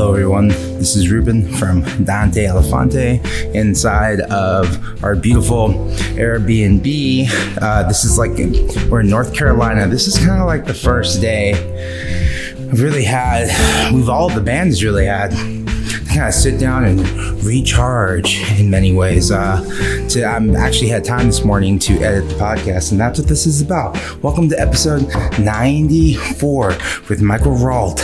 Hello everyone, this is Ruben from Dante Elephante inside of our beautiful Airbnb. This is like, we're in North Carolina. This is kind of like the first day all the bands really had to kind of sit down and recharge in many ways. I actually had time this morning to edit the podcast, and that's what this is about. Welcome to episode 94 with Michael Rault,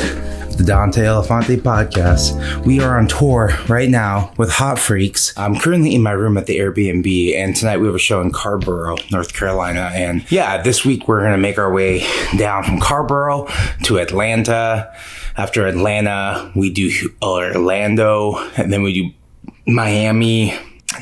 the Dante Elephante podcast. We are on tour right now with Hot Freaks. I'm currently in my room at the Airbnb, and tonight we have a show in Carborough, North Carolina. And yeah, this week we're going to make our way down from Carborough to Atlanta. After Atlanta, we do Orlando, and then we do Miami,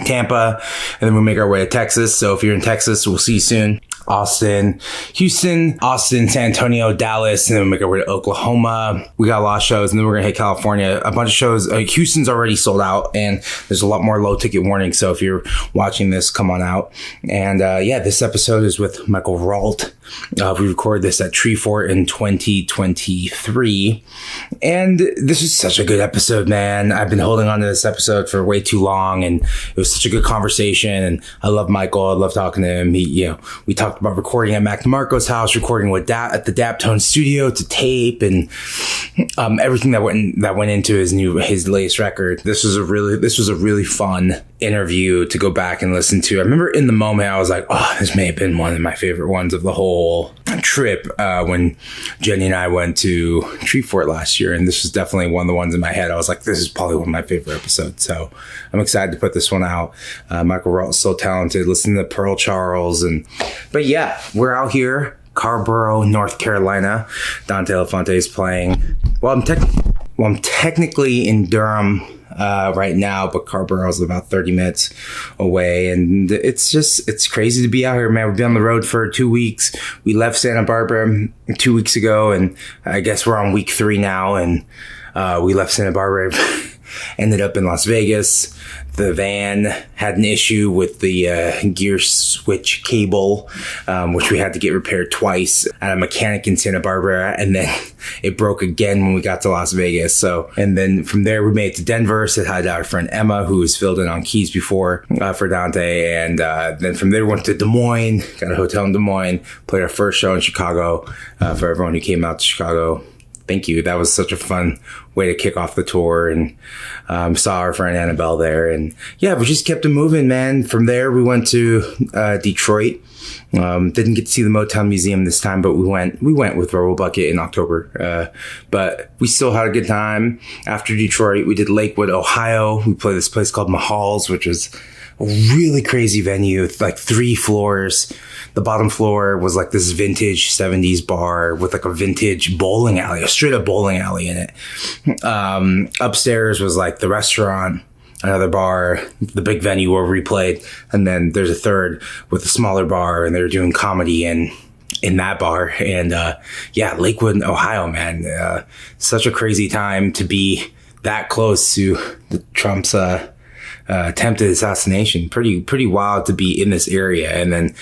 Tampa, and then we make our way to Texas. So if you're in Texas, we'll see you soon. Austin, Houston, San Antonio, Dallas, and then we make our way to Oklahoma. We got a lot of shows, and then we're gonna hit California. A bunch of shows. Houston's already sold out, and there's a lot more low ticket warning. So if you're watching this, come on out. And this episode is with Michael Rault. We recorded this at Treefort in 2023, and this is such a good episode, man. I've been holding on to this episode for way too long, and it was such a good conversation. And I love Michael. I love talking to him. We talked about recording at Mac DeMarco's house, recording with at the Daptone studio to tape, and everything that went into his latest record. This was a really fun interview to go back and listen to. I remember in the moment I was like, oh, this may have been one of my favorite ones of the whole trip when Jenny and I went to Treefort last year, and this was definitely one of the ones in my head. I was like, this is probably one of my favorite episodes, so I'm excited to put this one out. Michael Rault is so talented. Listen to Pearl Charles, but yeah, we're out here, Carborough, North Carolina. Dante Elephante is playing. I'm technically in Durham right now, but Carborough is about 30 minutes away, and it's crazy to be out here, man. We've been on the road for 2 weeks. We left Santa Barbara 2 weeks ago, and I guess we're on week 3 now, and we left Santa Barbara, ended up in Las Vegas. The van had an issue with the gear switch cable, which we had to get repaired twice at a mechanic in Santa Barbara, and then it broke again when we got to Las Vegas. And then from there we made it to Denver, said hi to our friend Emma, who was filled in on keys before for Dante, and then from there we went to Des Moines, got a hotel in Des Moines, played our first show in Chicago. For everyone who came out to Chicago, thank you. That was such a fun way to kick off the tour, and saw our friend Annabelle there, and yeah, we just kept it moving, man. From there, we went to Detroit. Didn't get to see the Motown Museum this time, but we went with Rebel Bucket in October. But we still had a good time. After Detroit, we did Lakewood, Ohio. We played this place called Mahal's, which was a really crazy venue with like 3 floors. The bottom floor was like this vintage 70s bar with like a vintage bowling alley, a straight up bowling alley in it. Upstairs was like the restaurant, another bar, the big venue where we played. And then there's a third with a smaller bar, and they're doing comedy in that bar. And Lakewood, Ohio, man. Such a crazy time to be that close to the Trump's attempted assassination. Pretty wild to be in this area. And then,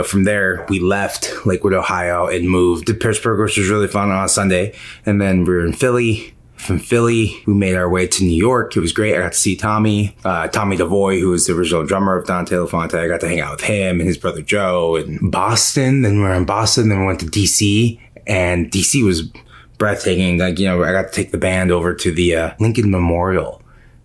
from there we left Lakewood, Ohio, and moved to Pittsburgh, which was really fun on a Sunday. And then we were in Philly. From Philly, we made our way to New York. It was great. I got to see Tommy DeVoy, who was the original drummer of Dante Elephante. I got to hang out with him and his brother Joe. And Boston. Then we were in Boston. Then we went to DC, and DC was breathtaking. I got to take the band over to the Lincoln Memorial.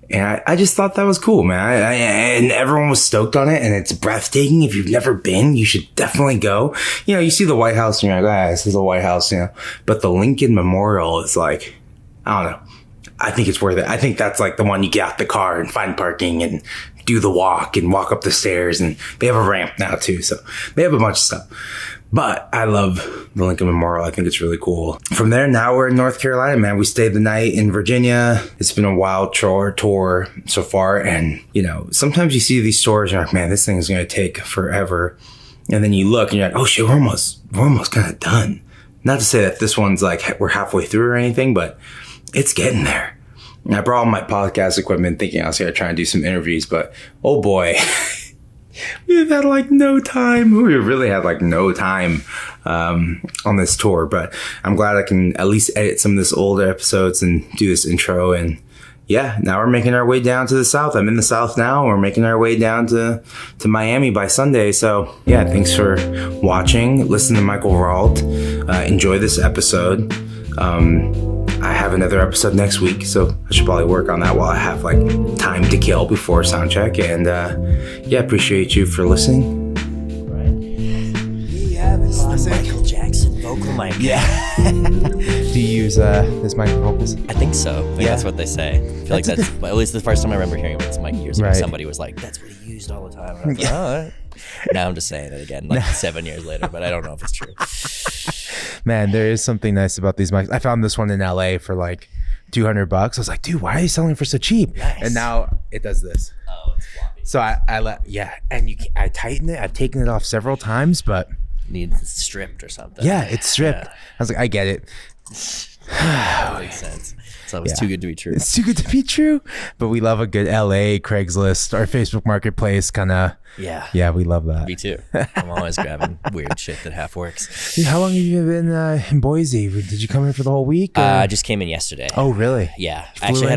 And I just thought that was cool, man. And everyone was stoked on it, and it's breathtaking. If you've never been, you should definitely go. You see the White House, and you're like, this is the White House, But the Lincoln Memorial is like, I don't know. I think it's worth it. I think that's like the one you get out the car and find parking and do the walk and walk up the stairs. And they have a ramp now too, so they have a bunch of stuff. But I love the Lincoln Memorial. I think it's really cool. From there, now we're in North Carolina, man. We stayed the night in Virginia. It's been a wild tour so far. And, sometimes you see these tours and you're like, man, this thing is going to take forever. And then you look and you're like, oh shit, we're almost kind of done. Not to say that this one's like we're halfway through or anything, but it's getting there. And I brought all my podcast equipment thinking I was going to try and do some interviews, but oh boy, We've had like no time. We really had like no time on this tour, but I'm glad I can at least edit some of this older episodes and do this intro. And yeah, now we're making our way down to the South. I'm in the South now. We're making our way down to Miami by Sunday. So yeah, thanks for watching. Listen to Michael Rault. Enjoy this episode. I have another episode next week, so I should probably work on that while I have like time to kill before sound check. And yeah, appreciate you for listening. Right. Yeah, it's the Michael Jackson vocal mic. Yeah. Do you use this mic for vocals? I think so. I think that's what they say. I feel like that's at least the first time I remember hearing this mic years ago. Somebody was like, "That's what he used all the time." And I was like, "Oh, all right." Now I'm just saying it again, like 7 years later, but I don't know if it's true. Man, there is something nice about these mics. I found this one in LA for like $200. I was like, dude, why are you selling for so cheap? Nice. And now it does this. Oh, it's floppy. So and I tighten it. I've taken it off several times, but Needs stripped or something. yeah, it's stripped. Yeah. I was like, I get it. That makes sense. So it's too good to be true. It's too good to be true. But we love a good LA Craigslist or Facebook Marketplace kind of. Yeah. Yeah, we love that. Me too. I'm always grabbing weird shit that half works. Dude, how long have you been in Boise? Did you come here for the whole week? I just came in yesterday. Oh, really? Yeah. I flew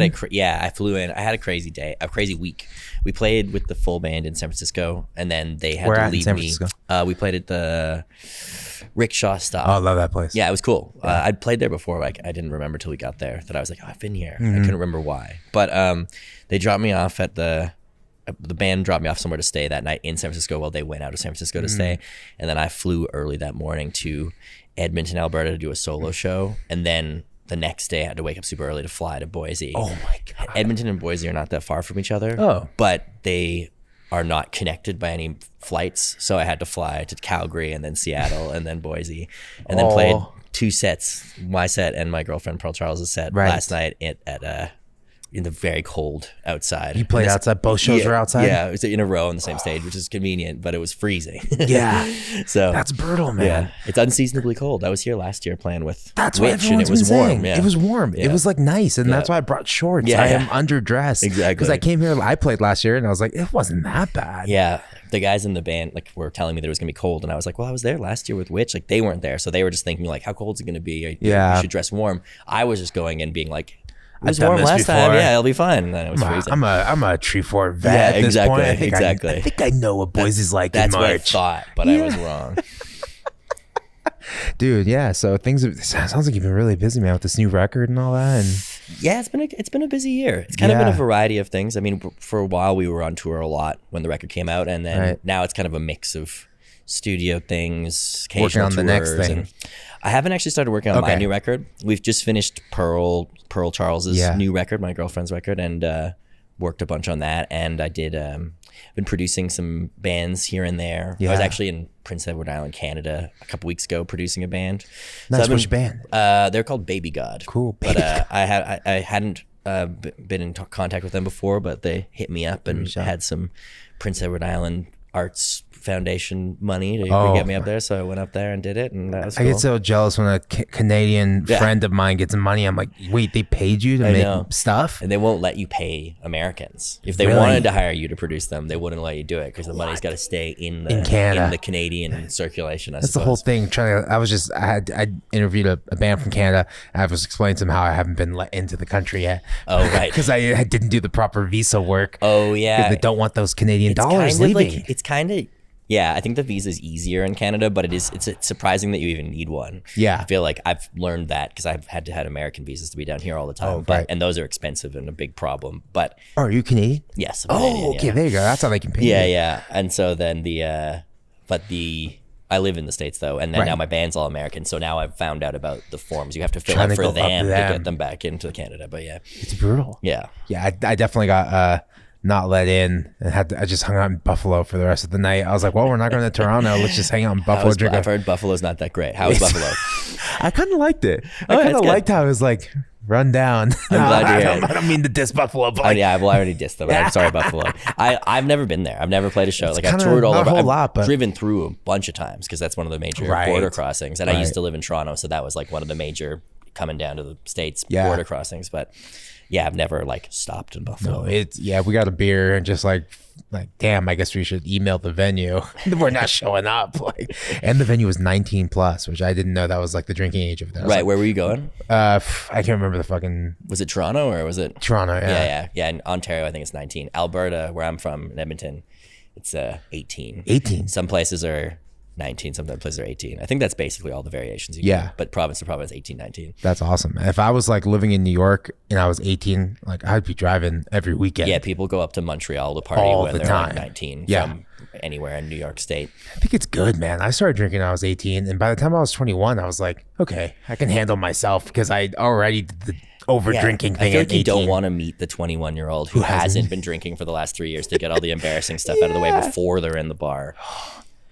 in. I had a crazy day, a crazy week. We played with the full band in San Francisco, and then they had to leave me. We played at the Rickshaw Stop. Oh, I love that place. Yeah, it was cool. I'd played there before. Like I didn't remember till we got there that I was like, oh, I've been here. I couldn't remember why. But they dropped me off at the band dropped me off somewhere to stay that night in San Francisco while they went out of San Francisco to stay. And then I flew early that morning to Edmonton, Alberta to do a solo show. And then the next day I had to wake up super early to fly to Boise. Oh my God. Edmonton and Boise are not that far from each other. Oh. But they are not connected by any flights. So I had to fly to Calgary and then Seattle and then Boise. And then played 2 sets, my set and my girlfriend Pearl Charles' set last night at in the very cold outside. You played outside? Both shows were outside? Yeah, it was in a row on the same stage, which is convenient, but it was freezing. Yeah. So that's brutal, man. Yeah, it's unseasonably cold. I was here last year playing with That's Witch, what and it was been warm. saying. Yeah. It was warm. Yeah. It was like nice, and that's why I brought shorts. Yeah, I am underdressed. Exactly. Because I came here, I played last year, and I was like, it wasn't that bad. Yeah. The guys in the band like were telling me that it was gonna be cold, and I was like, well, I was there last year with Witch. Like they weren't there, so they were just thinking like, how cold is it gonna be? You should dress warm. I was just going and being like, it was warm last time. Yeah, it'll be fine. And then it was freezing. I'm a Treefort vet at this point. I think I know what Boise's like in March. That's what I thought, but I was wrong. Dude, yeah. So it sounds like you've been really busy, man, with this new record and all that. And yeah, it's been a busy year. It's kind of been a variety of things. I mean, for a while we were on tour a lot when the record came out, and then now it's kind of a mix of studio things, occasional working on the next thing. I haven't actually started working on my new record. We've just finished Pearl Charles's new record, my girlfriend's record, and worked a bunch on that. And I did been producing some bands here and there. I was actually in Prince Edward Island, Canada, a couple weeks ago producing a band. Nice. Which band? They're called Baby God. Cool. But I hadn't been in contact with them before, but they hit me up and had some Prince Edward Island Arts Foundation money to get me up there, so I went up there and did it, and that was cool. I get so jealous when a Canadian friend of mine gets money. I'm like, wait, they paid you to make stuff? And they won't let you pay Americans. If they wanted to hire you to produce them, they wouldn't let you do it because the money's got to stay in Canada, in the Canadian circulation. That's the whole thing. I interviewed a band from Canada, and I was explaining to them how I haven't been let into the country yet. Oh, right. Because I didn't do the proper visa work. Oh, yeah. Because they don't want those Canadian dollars leaving. It's kind of... Yeah, I think the visa is easier in Canada, but it's surprising that you even need one. Yeah. I feel like I've learned that because I've had American visas to be down here all the time. Oh, right. And those are expensive and a big problem. But are you Canadian? Yes. I'm Canadian, okay, there you go. That's how they can pay you. Yeah. And so then I live in the States though, and then now my band's all American. So now I've found out about the forms you have to fill out for them to get them back into Canada. But yeah, it's brutal. Yeah. Yeah, I definitely got not let in, and I just hung out in Buffalo for the rest of the night. I was like, well, we're not going to Toronto. Let's just hang out in Buffalo. I've heard Buffalo's not that great. How was Buffalo? I kind of liked it. I kind of liked how it was like run down. I'm glad to hear it. I don't mean to diss Buffalo, but yeah, well, I already dissed them. I'm sorry, Buffalo. I've never been there. I've never played a show. Like I've toured all over. I've driven through a bunch of times because that's one of the major border crossings. And I used to live in Toronto, so that was like one of the major coming down to the States border crossings. But yeah, I've never like stopped in Buffalo. No, we got a beer and just like damn, I guess we should email the venue. We're not showing up. Like, and the venue was 19 plus, which I didn't know that was like the drinking age of that. Right, where were you going? I can't remember the fucking. Was it Toronto or was it Toronto? Yeah. In Ontario, I think it's 19. Alberta, where I'm from, in Edmonton, it's 18. 18. Some places are 19, some places are 18. I think that's basically all the variations you get. But province to province, 18, 19. That's awesome. If I was like living in New York and I was 18, like I'd be driving every weekend. Yeah, people go up to Montreal to party all when the they're time. like 19 from anywhere in New York State. I think it's good, man. I started drinking when I was 18, and by the time I was 21, I was like, okay, I can handle myself because I already did the over drinking thing. I feel like at you 18. don't want to meet the 21-year-old who hasn't been drinking for the last 3 years to get all the embarrassing stuff out of the way before they're in the bar.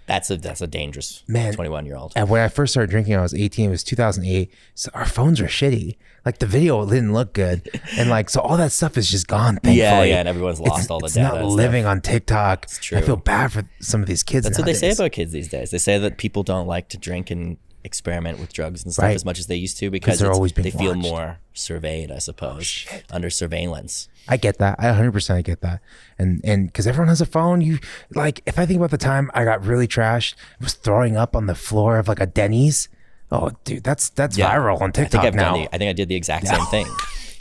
That's a dangerous 21-year-old. And when I first started drinking, I was 18. It was 2008. So our phones were shitty. Like the video didn't look good, and like so all that stuff is just gone. Thankfully. Yeah, and everyone's lost all the data. It's not living on TikTok. It's true. I feel bad for some of these kids. That's nowadays. what they say about kids these days. They say that people don't like to drink and experiment with drugs and stuff as much as they used to because they feel more surveyed, I suppose, under surveillance. I get that. I 100% get that. And because everyone has a phone, you like, if I think about the time I got really trashed, I was throwing up on the floor of like a Denny's. Oh, dude, that's viral on TikTok now. I think I did the exact same thing.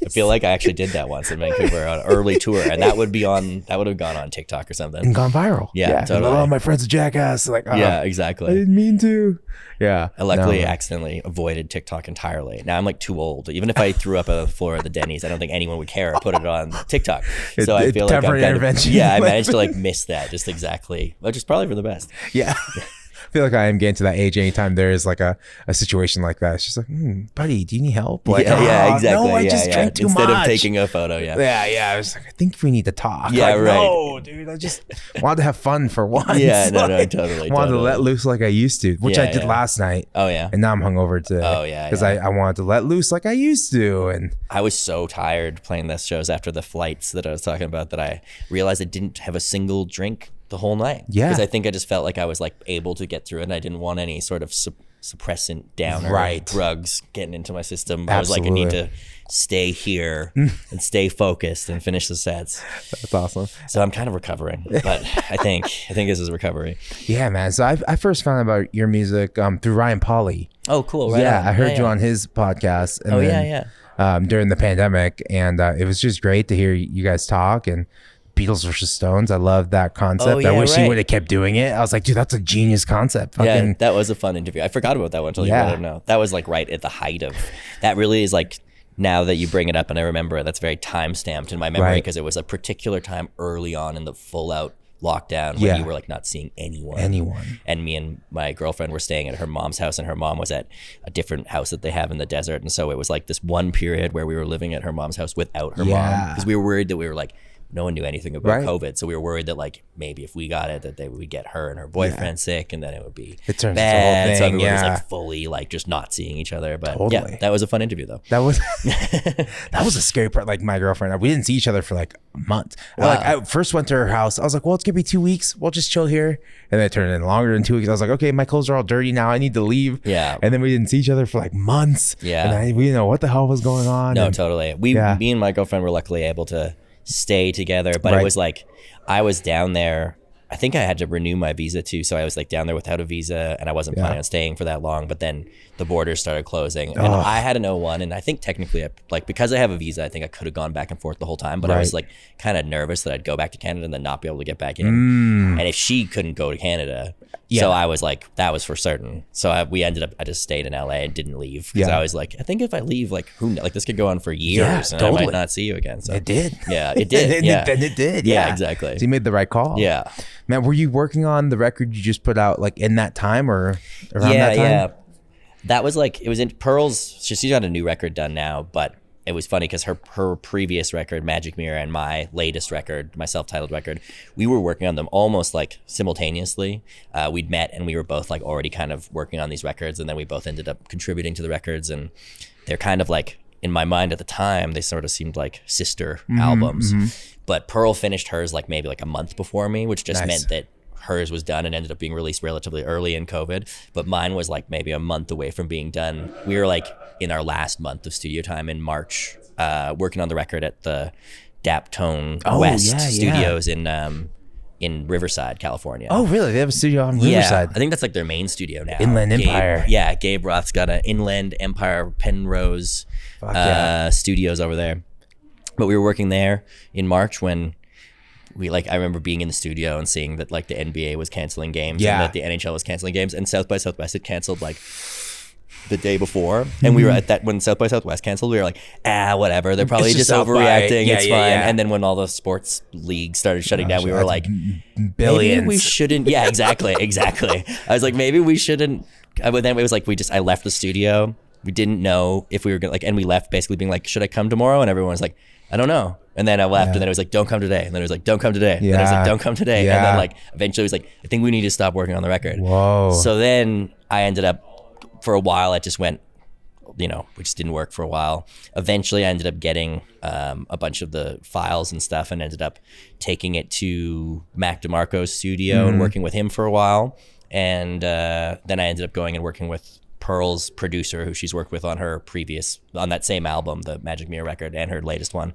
I feel like I actually did that once in Vancouver on an early tour, and that would have gone on TikTok or something and gone viral. Yeah, totally. Oh, my friend's a jackass. Like, yeah, exactly. I didn't mean to. Yeah. I luckily accidentally avoided TikTok entirely. Now I'm like too old. Even if I threw up on the floor of the Denny's, I don't think anyone would care or put it on TikTok. So I feel like I'm intervention. I managed to like miss that just exactly, which is probably for the best. Yeah. I feel like I am getting to that age. Anytime there is like a situation like that, it's just like, buddy, do you need help? Like, exactly. No, I just drank too Instead much. of taking a photo, I was like, I think we need to talk. Yeah, like, right. No, dude, I just wanted to have fun for once. Yeah, no, like, totally. Wanted to let loose like I used to, which I did yeah. last night. Oh yeah. And now I'm hungover today. Oh yeah. Because I wanted to let loose like I used to, and I was so tired playing those shows after the flights that I was talking about that I realized I didn't have a single drink the whole night. Yeah. Because I think I just felt like I was like able to get through it and I didn't want any sort of suppressant downer drugs getting into my system. I was like, I need to stay here and stay focused and finish the sets. That's awesome. So I'm kind of recovering, but I think this is recovery. Yeah, man. So I first found out about your music through Ryan Pauly. Oh, cool. Right. Yeah, I heard you on his podcast. And during the pandemic, and it was just great to hear you guys talk and Beatles versus Stones. I love that concept. I wish he would have kept doing it. I was like, dude, that's a genius concept. Yeah, that was a fun interview. I forgot about that one until you let it know. That was like right at the height of that. Really is like, now that you bring it up and I remember it, that's very time stamped in my memory because it was a particular time early on in the full out lockdown when you were like not seeing anyone. And me and my girlfriend were staying at her mom's house, and her mom was at a different house that they have in the desert. And so it was like this one period where we were living at her mom's house without her mom, because we were worried that we were like, no one knew anything about COVID, so we were worried that like maybe if we got it, that they would get her and her boyfriend sick, and then it would be bad. So everyone was like fully like just not seeing each other. But yeah, that was a fun interview though. That was that was a scary part. Like my girlfriend, we didn't see each other for like months. Wow. I first went to her house. I was like, well, it's gonna be 2 weeks. We'll just chill here. And then it turned in longer than 2 weeks. I was like, okay, my clothes are all dirty now. I need to leave. Yeah. And then we didn't see each other for like months. Yeah. And we didn't know what the hell was going on. No, totally. Me and my girlfriend were luckily able to stay together, but it was like I was down there. I think I had to renew my visa too, so I was like down there without a visa, and I wasn't planning on staying for that long. But then the borders started closing, and I had an O1, and I think technically, because I have a visa, I think I could have gone back and forth the whole time. But I was like kind of nervous that I'd go back to Canada and then not be able to get back in. And if she couldn't go to Canada, so I was like, that was for certain. So I just stayed in LA and didn't leave, because I was like, I think if I leave, like this could go on for years, and I might not see you again. So it did. Yeah, it did. Then it did. Yeah, exactly. So you made the right call. Yeah. Man, were you working on the record you just put out like in that time or around that time? Yeah. That was like, it was in Pearl's, she's got a new record done now, but it was funny because her previous record, Magic Mirror, and my latest record, my self-titled record, we were working on them almost like simultaneously. We'd met and we were both like already kind of working on these records, and then we both ended up contributing to the records, and they're kind of like, in my mind at the time, they sort of seemed like sister albums. But Pearl finished hers like maybe like a month before me, which just meant that hers was done and ended up being released relatively early in COVID, but mine was like maybe a month away from being done. We were like in our last month of studio time in March, working on the record at the Daptone West studios in Riverside, California. Oh, really? They have a studio on Riverside? Yeah, I think that's like their main studio now. Inland Empire. Yeah, Gabe Roth's got an Inland Empire Penrose studios over there. But we were working there in March when I remember being in the studio and seeing that like the NBA was canceling games and that the NHL was canceling games, and South by Southwest had canceled like the day before, and we were at that when South by Southwest canceled. We were like, whatever. They're probably just overreacting. It's fine. And then when all the sports leagues started shutting down, we were like, billions. Maybe we shouldn't. Yeah, exactly. I was like, maybe we shouldn't. But then it was like I left the studio. We didn't know if we were gonna and we left basically being like, should I come tomorrow? And everyone was like, I don't know. And then I left, and then it was like, don't come today. And then it was like, don't come today. And then it was like, don't come today. And then like eventually it was like, I think we need to stop working on the record. Whoa. So then I ended up, for a while, I just went, we just didn't work for a while. Eventually I ended up getting a bunch of the files and stuff, and ended up taking it to Mac DeMarco's studio and working with him for a while. And then I ended up going and working with Pearl's producer, who she's worked with on that same album, the Magic Mirror record, and her latest one,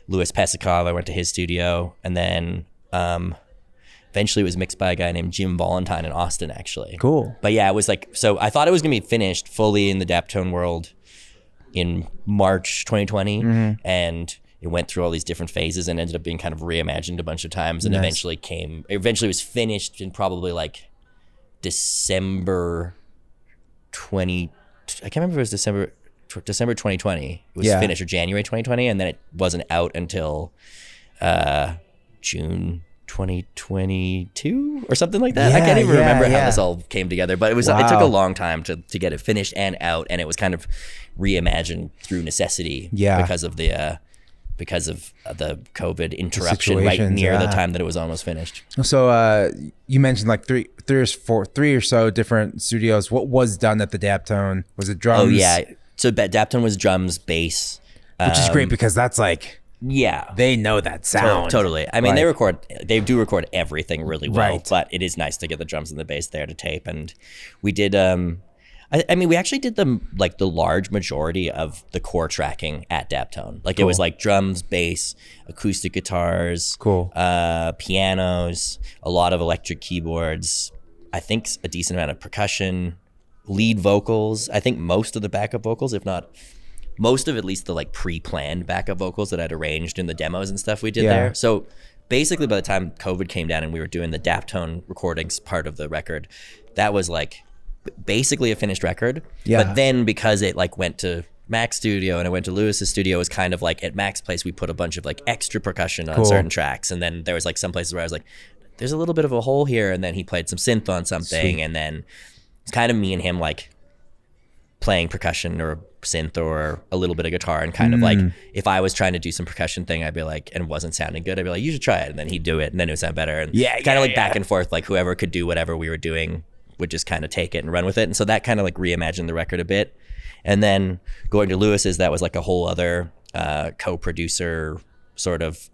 Louis Pesikov. I went to his studio, and then eventually it was mixed by a guy named Jim Valentine in Austin, actually. Cool. But yeah, it was like, so I thought it was gonna be finished fully in the Daptone world in March 2020, and it went through all these different phases and ended up being kind of reimagined a bunch of times, and eventually was finished in probably like December 20, I can't remember if it was December 2020 it was finished, or January 2020, and then it wasn't out until June 2022 or something like that. I can't even remember how this all came together, but it took a long time to get it finished and out, and it was kind of reimagined through necessity because of the COVID interruption right near the time that it was almost finished. So you mentioned like three or so different studios. What was done at the Daptone? Was it drums? Oh yeah, so Daptone was drums, bass, which is great because that's like they know that sound. Totally. I mean, they do record everything really well, but it is nice to get the drums and the bass there to tape. And we did I mean, we actually did the large majority of the core tracking at Daptone. Like it was like drums, bass, acoustic guitars, pianos, a lot of electric keyboards, I think a decent amount of percussion, lead vocals. I think most of the backup vocals, if not most of at least the like pre-planned backup vocals that I'd arranged in the demos and stuff we did there. So basically by the time COVID came down and we were doing the Daptone recordings part of the record, that was like basically a finished record. But then because it like went to Mac's studio and it went to Lewis's studio, it was kind of like at Mac's place we put a bunch of like extra percussion on certain tracks, and then there was like some places where I was like, there's a little bit of a hole here, and then he played some synth on something. And then it's kind of me and him like playing percussion or synth or a little bit of guitar, and kind of like if I was trying to do some percussion thing, I'd be like, and it wasn't sounding good, I'd be like, you should try it, and then he'd do it, and then it would sound better. And kind of like back and forth, like whoever could do whatever we were doing would just kind of take it and run with it. And so that kind of like reimagined the record a bit. And then going to Lewis's, that was like a whole other co-producer sort of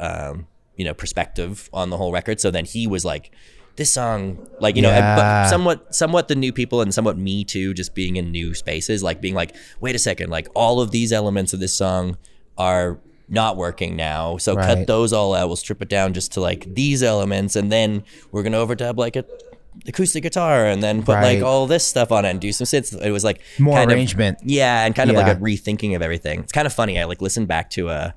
perspective on the whole record. So then he was like, this song, like, but somewhat the new people, and somewhat me too, just being in new spaces, like being like, wait a second, like all of these elements of this song are not working now, so cut those all out, we'll strip it down just to like these elements, and then we're gonna overdub like a acoustic guitar, and then put like all this stuff on it and do some synths. It was like more kind arrangement of, and kind of like a rethinking of everything. It's kind of funny, I like listened back to a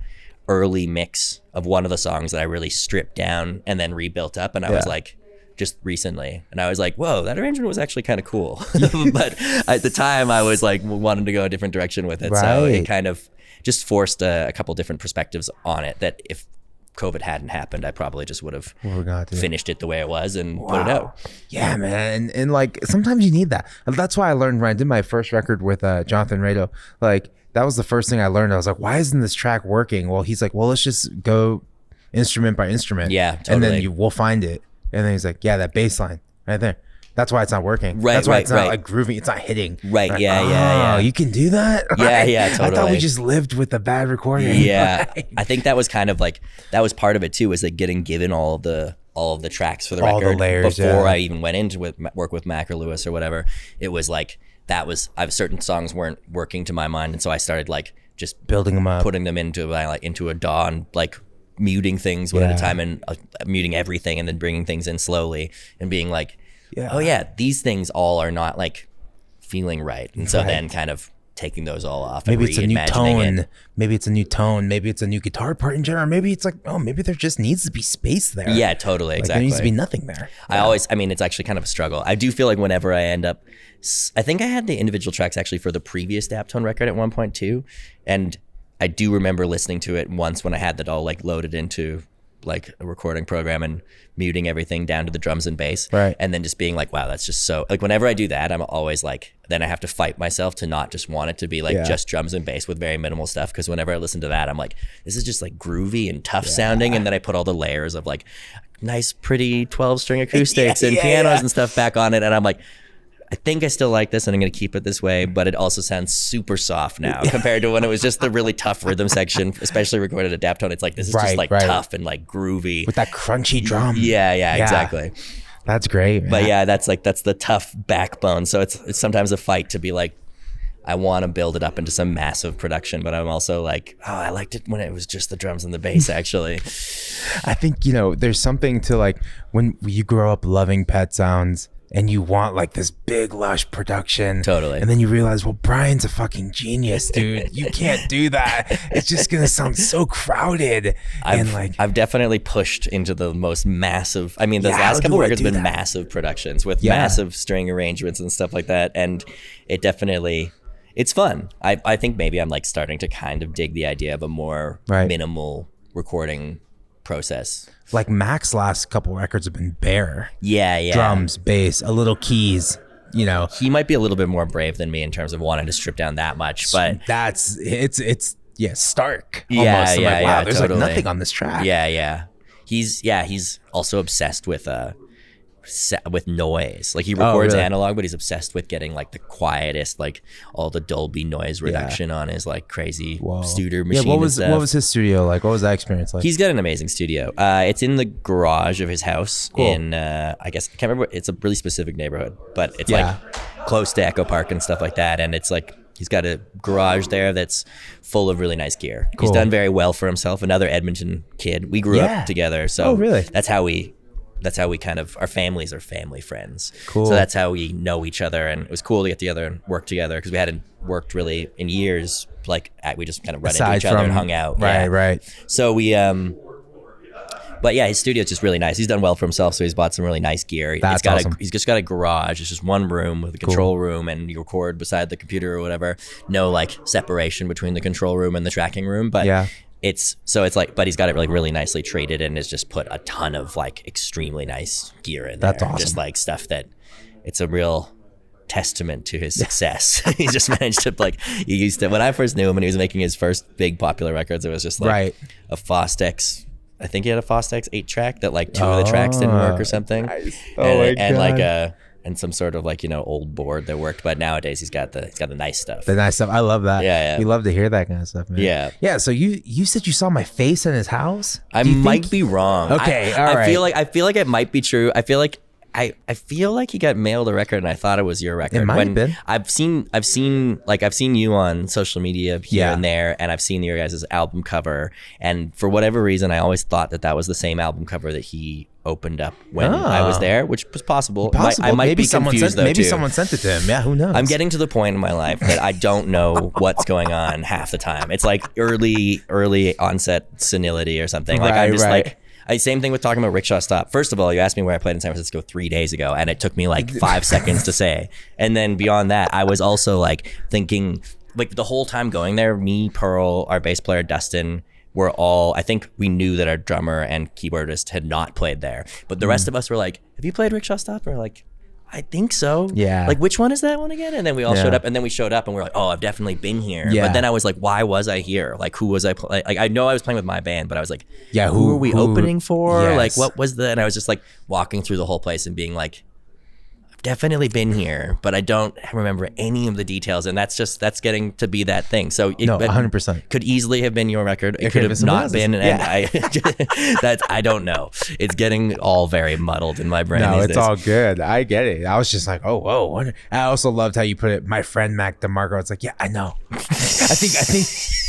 early mix of one of the songs that I really stripped down and then rebuilt up, and I was like, just recently, and I was like, whoa, that arrangement was actually kind of cool. But at the time I was like wanting to go a different direction with it, so it kind of just forced a couple different perspectives on it that if COVID hadn't happened, I probably just would have finished it the way it was and put it out. Yeah, man. And like sometimes you need that. That's why I learned when I did my first record with Jonathan Rado, like that was the first thing I learned. I was like, why isn't this track working? Well, he's like, well, let's just go instrument by instrument. Yeah, totally. And then we'll find it. And then he's like, yeah, that bass line right there. That's why it's not working. That's why it's not like grooving. It's not hitting. Right. Yeah. You can do that. Yeah. Totally. I thought we just lived with a bad recording. Yeah. I think that was kind of like, that was part of it too, was like getting given all the all of the tracks for the All the record layers, before yeah. I even went into work with Mac or Lewis or whatever. It was like I've certain songs weren't working to my mind, and so I started like just Building them up, putting them into a DAW, and like muting things one at a time, and muting everything, and then bringing things in slowly and being like, oh yeah, these things all are not like feeling right, and so then kind of taking those all off. Maybe and it's a new reimagining tone. Maybe it's a new tone. Maybe it's a new guitar part in general. Maybe it's like, oh, maybe there just needs to be space there. Yeah, totally, like, exactly. There needs to be nothing there. I mean, it's actually kind of a struggle. I do feel like whenever I end up, I think I had the individual tracks actually for the previous Daptone record at one point too, and I do remember listening to it once when I had that all like loaded into like a recording program and muting everything down to the drums and bass. Right. And then just being like, wow, that's just so, like whenever I do that, I'm always like, then I have to fight myself to not just want it to be like just drums and bass with very minimal stuff. Cause whenever I listen to that, I'm like, this is just like groovy and tough sounding. And then I put all the layers of like nice, pretty 12-string acoustics and pianos and stuff back on it. And I'm like, I think I still like this and I'm going to keep it this way, but it also sounds super soft now compared to when it was just the really tough rhythm section, especially recorded at Daptone. It's like, this is just like tough and like groovy. With that crunchy drum. Yeah, exactly. That's great, man. But yeah, that's the tough backbone. So it's sometimes a fight to be like, I want to build it up into some massive production, but I'm also like, oh, I liked it when it was just the drums and the bass, actually. I think, there's something to like when you grow up loving Pet Sounds and you want like this big lush production. Totally. And then you realize, well, Brian's a fucking genius, dude. You can't do that. It's just going to sound so crowded. I've definitely pushed into the most massive, I mean, the last couple records have been massive productions with massive string arrangements and stuff like that. And it definitely, it's fun. I think maybe I'm like starting to kind of dig the idea of a more minimal recording process. Like Mac's last couple records have been bare. Yeah. Drums, bass, a little keys, He might be a little bit more brave than me in terms of wanting to strip down that much, but it's stark. Yeah, almost. Wow, there's totally. like nothing on this track. Yeah. He's also obsessed with noise. Like he records analog, but he's obsessed with getting like the quietest, like all the Dolby noise reduction on his like crazy Studer machine. What was his studio like? What was that experience like? He's got an amazing studio. It's in the garage of his house in I guess I can't remember. It's a really specific neighborhood, but it's like close to Echo Park and stuff like that. And it's like he's got a garage there that's full of really nice gear. He's done very well for himself. Another Edmonton kid. We grew up together, so that's how we kind of, our families are family friends. Cool. So that's how we know each other. And it was cool to get together and work together because we hadn't worked really in years. Like we just kind of run into each other and hung out. Right. So we, but yeah, his studio is just really nice. He's done well for himself. So he's bought some really nice gear. He's just got a garage. It's just one room with a control room, and you record beside the computer or whatever. No like separation between the control room and the tracking room. But it's like, but he's got it like really nicely treated and has just put a ton of like extremely nice gear in there. That's awesome. Just like stuff that it's a real testament to his success. He just managed to like, he used to, when I first knew him and he was making his first big popular records, it was just like a Fostex. I think he had a Fostex 8-track that like two of the tracks didn't work or something. Nice. And some sort of like, old board that worked. But nowadays he's got the nice stuff. The nice stuff. I love that. Yeah. We love to hear that kind of stuff, man. Yeah. Yeah. So you said you saw my face in his house? I might be wrong. Okay. All right. I feel like it might be true. I feel like he got mailed a record and I thought it was your record. It might have been. I've seen you on social media here and there, and I've seen your guys' album cover. And for whatever reason, I always thought that was the same album cover that he opened up when I was there, which was possible. I might be confused though. Maybe someone sent it to him. Yeah, who knows? I'm getting to the point in my life that I don't know what's going on half the time. It's like early onset senility or something. Like I'm just like. Same thing with talking about Rickshaw Stop. First of all, you asked me where I played in San Francisco 3 days ago, and it took me like 5 seconds to say. And then beyond that, I was also like thinking, like the whole time going there, me, Pearl, our bass player Dustin, were all, I think we knew that our drummer and keyboardist had not played there. But the rest of us were like, have you played Rickshaw Stop? And we're like, I think so. Yeah. Like, which one is that one again? And then we all showed up, and then we showed up and we're like, oh, I've definitely been here. Yeah. But then I was like, why was I here? Like, who was I playing? Like, I know I was playing with my band, but I was like, who are we opening for? Yes. Like, what was and I was just like walking through the whole place and being like, I've definitely been here, but I don't remember any of the details, and that's getting to be that thing. So it 100% could easily have been your record. It could have not been, and I don't know. It's getting all very muddled in my brain. No, these it's days. all good. I get it. I was just like, oh, whoa. What? I also loved how you put it. My friend Mac DeMarco. It's like, yeah, I know. I think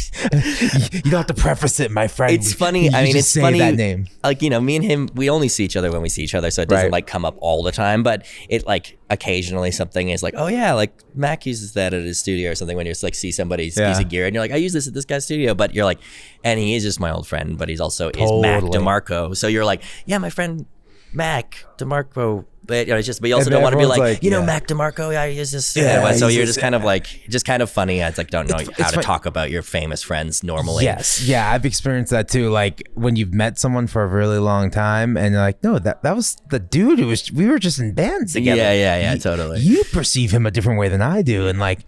you don't have to preface it, my friend. It's funny. I mean, it's funny that name. Like, you know, me and him, we only see each other when we see each other, so it doesn't like come up all the time. But it like occasionally something is like, oh yeah, like Mac uses that at his studio or something. When you just like see somebody's music gear and you're like, I use this at this guy's studio, but you're like, and he is just my old friend, but he's also is Mac DeMarco. So you're like, yeah, my friend Mac DeMarco. But you know, it's just, but you also don't want to be like you know, Mac DeMarco, I use this. So you're just kind of like, just kind of funny. I like don't know how to talk about your famous friends normally. Yes. Yeah. I've experienced that too. Like when you've met someone for a really long time and you're like, no, that was the dude who was, we were just in bands together. Yeah, totally. You perceive him a different way than I do. And like,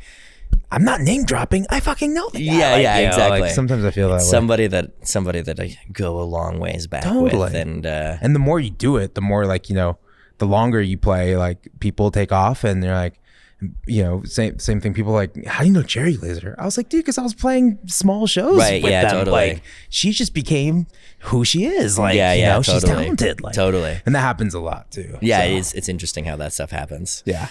I'm not name dropping. I fucking know the guy. Yeah, exactly. Like, sometimes I feel that way. Somebody that I go a long ways back with. And the more you do it, the more like, you know, the longer you play, like people take off and they're like, you know, same thing. People are like, how do you know Cherry Glazer? I was like, dude, because I was playing small shows with them. Totally. Like she just became who she is. Like, you know, totally. she's talented. Like, totally. And that happens a lot too. Yeah, so. it's interesting how that stuff happens. Yeah.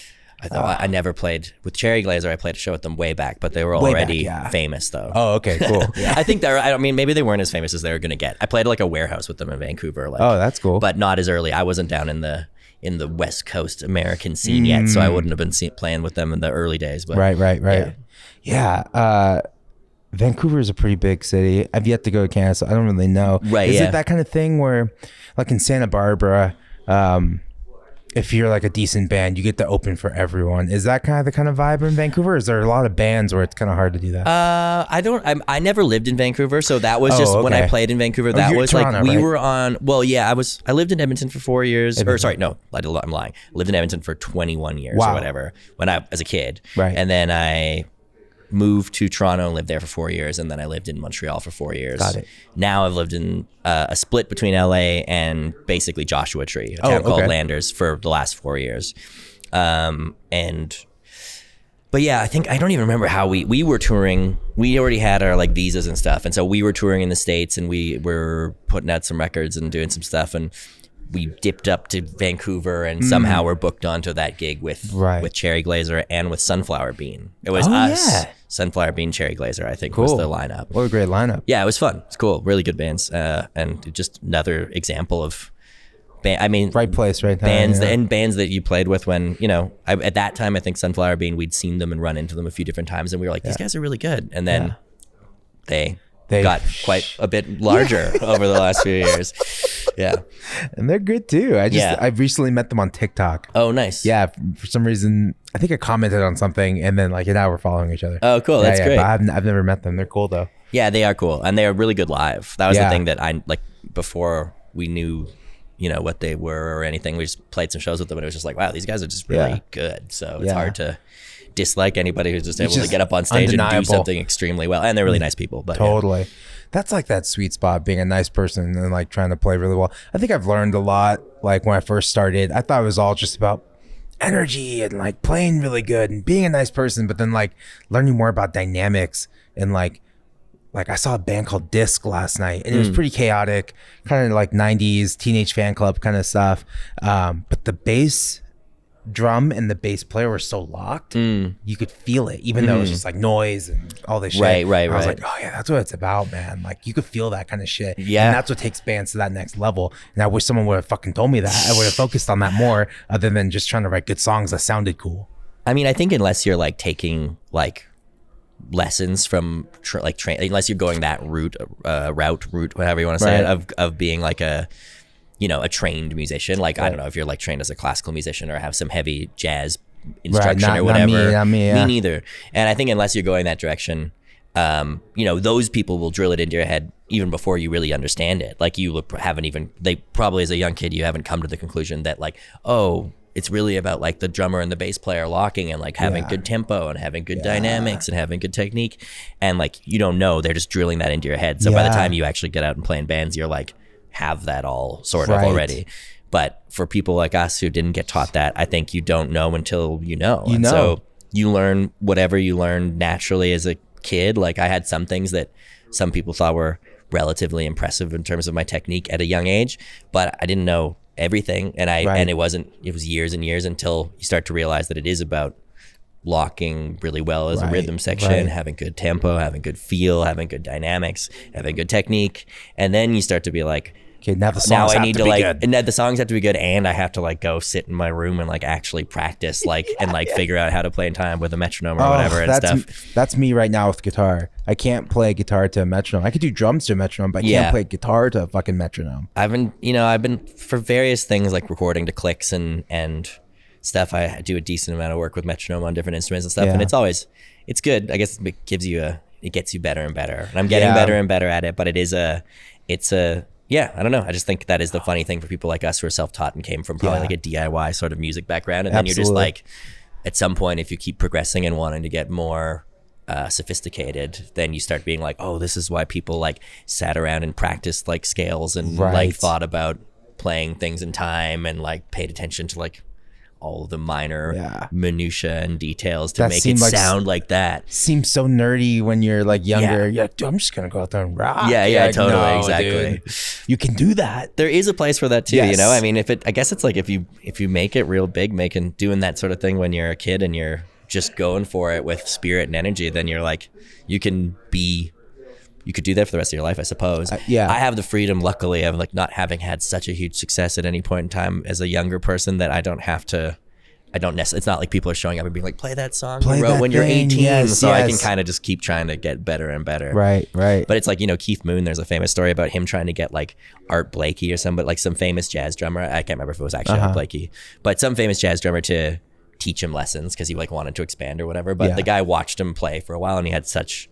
I never played with Cherry Glazer. I played a show with them way back, but they were already famous though. Oh, okay, cool. I think I mean, maybe they weren't as famous as they were going to get. I played like a warehouse with them in Vancouver. Like, oh, that's cool. But not as early. I wasn't down in the West Coast American scene yet, so I wouldn't have been playing with them in the early days. But right. Yeah. Vancouver is a pretty big city. I've yet to go to Canada, so I don't really know. Right. Is it that kind of thing where, like in Santa Barbara, if you're like a decent band, you get to open for everyone? Is that kind of the vibe in Vancouver? Or is there a lot of bands where it's kind of hard to do that? I never lived in Vancouver, so that was just when I played in Vancouver. That was Toronto, like we were on. Well, yeah, I lived in Edmonton for 4 years. Or sorry, no, I'm lying. I lived in Edmonton for 21 years or whatever when I as a kid. Right. And then I moved to Toronto and lived there for 4 years, and then I lived in Montreal for 4 years. Got it. Now I've lived in a split between LA and basically Joshua Tree, a town called Landers, for the last 4 years. But yeah, I don't even remember how we were touring. We already had our like visas and stuff, and so we were touring in the States, and we were putting out some records and doing some stuff, and we dipped up to Vancouver and somehow we're booked onto that gig with Cherry Glazer and with Sunflower Bean. It was us, Sunflower Bean, Cherry Glazer, I think was the lineup. What a great lineup. Yeah, it was fun. It's cool. Really good bands. And just another example of right place, right time. Bands and bands that you played with when, you know, at that time, I think Sunflower Bean, we'd seen them and run into them a few different times and we were like, these guys are really good. And then they got quite a bit larger over the last few years. Yeah. And they're good too. I've recently met them on TikTok. Oh, nice. Yeah. For some reason, I think I commented on something and then like now we're following each other. Oh, cool. That's great. But I've never met them. They're cool though. Yeah, they are cool. And they are really good live. That was the thing that I like before we knew, you know, what they were or anything. We just played some shows with them and it was just like, wow, these guys are just really good. So it's hard to dislike anybody who's just able to get up on stage and do something extremely well. And they're really nice people. But totally. That's like that sweet spot, being a nice person and like trying to play really well. I think I've learned a lot. Like when I first started, I thought it was all just about energy and like playing really good and being a nice person, but then like learning more about dynamics and like I saw a band called Disc last night and it was pretty chaotic, kind of like 90s teenage fan club kind of stuff. But the bass drum and the bass player were so locked, you could feel it, even though it was just like noise and all this shit. Right. I was like, oh yeah, that's what it's about, man. Like you could feel that kind of shit. Yeah. And that's what takes bands to that next level. And I wish someone would have fucking told me that. I would have focused on that more, other than just trying to write good songs that sounded cool. I mean, I think unless you're like taking like lessons from unless you're going that route, whatever you want to say it, of being like a trained musician. Like, I don't know if you're like trained as a classical musician or have some heavy jazz instruction or whatever. Not me, Me neither. And I think unless you're going that direction, those people will drill it into your head even before you really understand it. Like they probably as a young kid, you haven't come to the conclusion that like, oh, it's really about like the drummer and the bass player locking and like having good tempo and having good dynamics and having good technique. And like, you don't know, they're just drilling that into your head. So by the time you actually get out and play in bands, you're like, have that all sort of already. But for people like us who didn't get taught that, I think you don't know until you know. You and know. So you learn whatever you learn naturally as a kid. Like I had some things that some people thought were relatively impressive in terms of my technique at a young age, but I didn't know everything. And and it was years and years until you start to realize that it is about locking really well as a rhythm section, having good tempo, having good feel, having good dynamics, having good technique. And then you start to be like, okay, now the songs have to be good. And the songs have to be good, and I have to like go sit in my room and like actually practice and figure out how to play in time with a metronome or whatever and stuff. That's me right now with guitar. I can't play guitar to a metronome. I could do drums to a metronome, but I can't play guitar to a fucking metronome. I've been for various things like recording to clicks and stuff. I do a decent amount of work with metronome on different instruments and stuff, and it's good. I guess it gets you better and better. And I'm getting better and better at it, but I don't know. I just think that is the funny thing for people like us who are self-taught and came from probably like a DIY sort of music background. And then you're just like, at some point, if you keep progressing and wanting to get more sophisticated, then you start being like, oh, this is why people like sat around and practiced like scales and like thought about playing things in time and like paid attention to like all of the minor minutia and details to make it sound like that. Seems so nerdy when you're like younger. Yeah, dude, I'm just gonna go out there and rock. Yeah, totally, exactly. Dude, you can do that. There is a place for that too. You know, I mean, I guess it's like if you make it real big, doing that sort of thing when you're a kid and you're just going for it with spirit and energy, then you're like, you could do that for the rest of your life, I suppose. I have the freedom, luckily, of like not having had such a huge success at any point in time as a younger person that I don't necessarily, it's not like people are showing up and being like, play that song you wrote when you're 18. I can kind of just keep trying to get better and better. Right. But it's like, Keith Moon, there's a famous story about him trying to get like Art Blakey or somebody, like some famous jazz drummer. I can't remember if it was actually Art Blakey, but some famous jazz drummer to teach him lessons because he like wanted to expand or whatever. But the guy watched him play for a while and he had such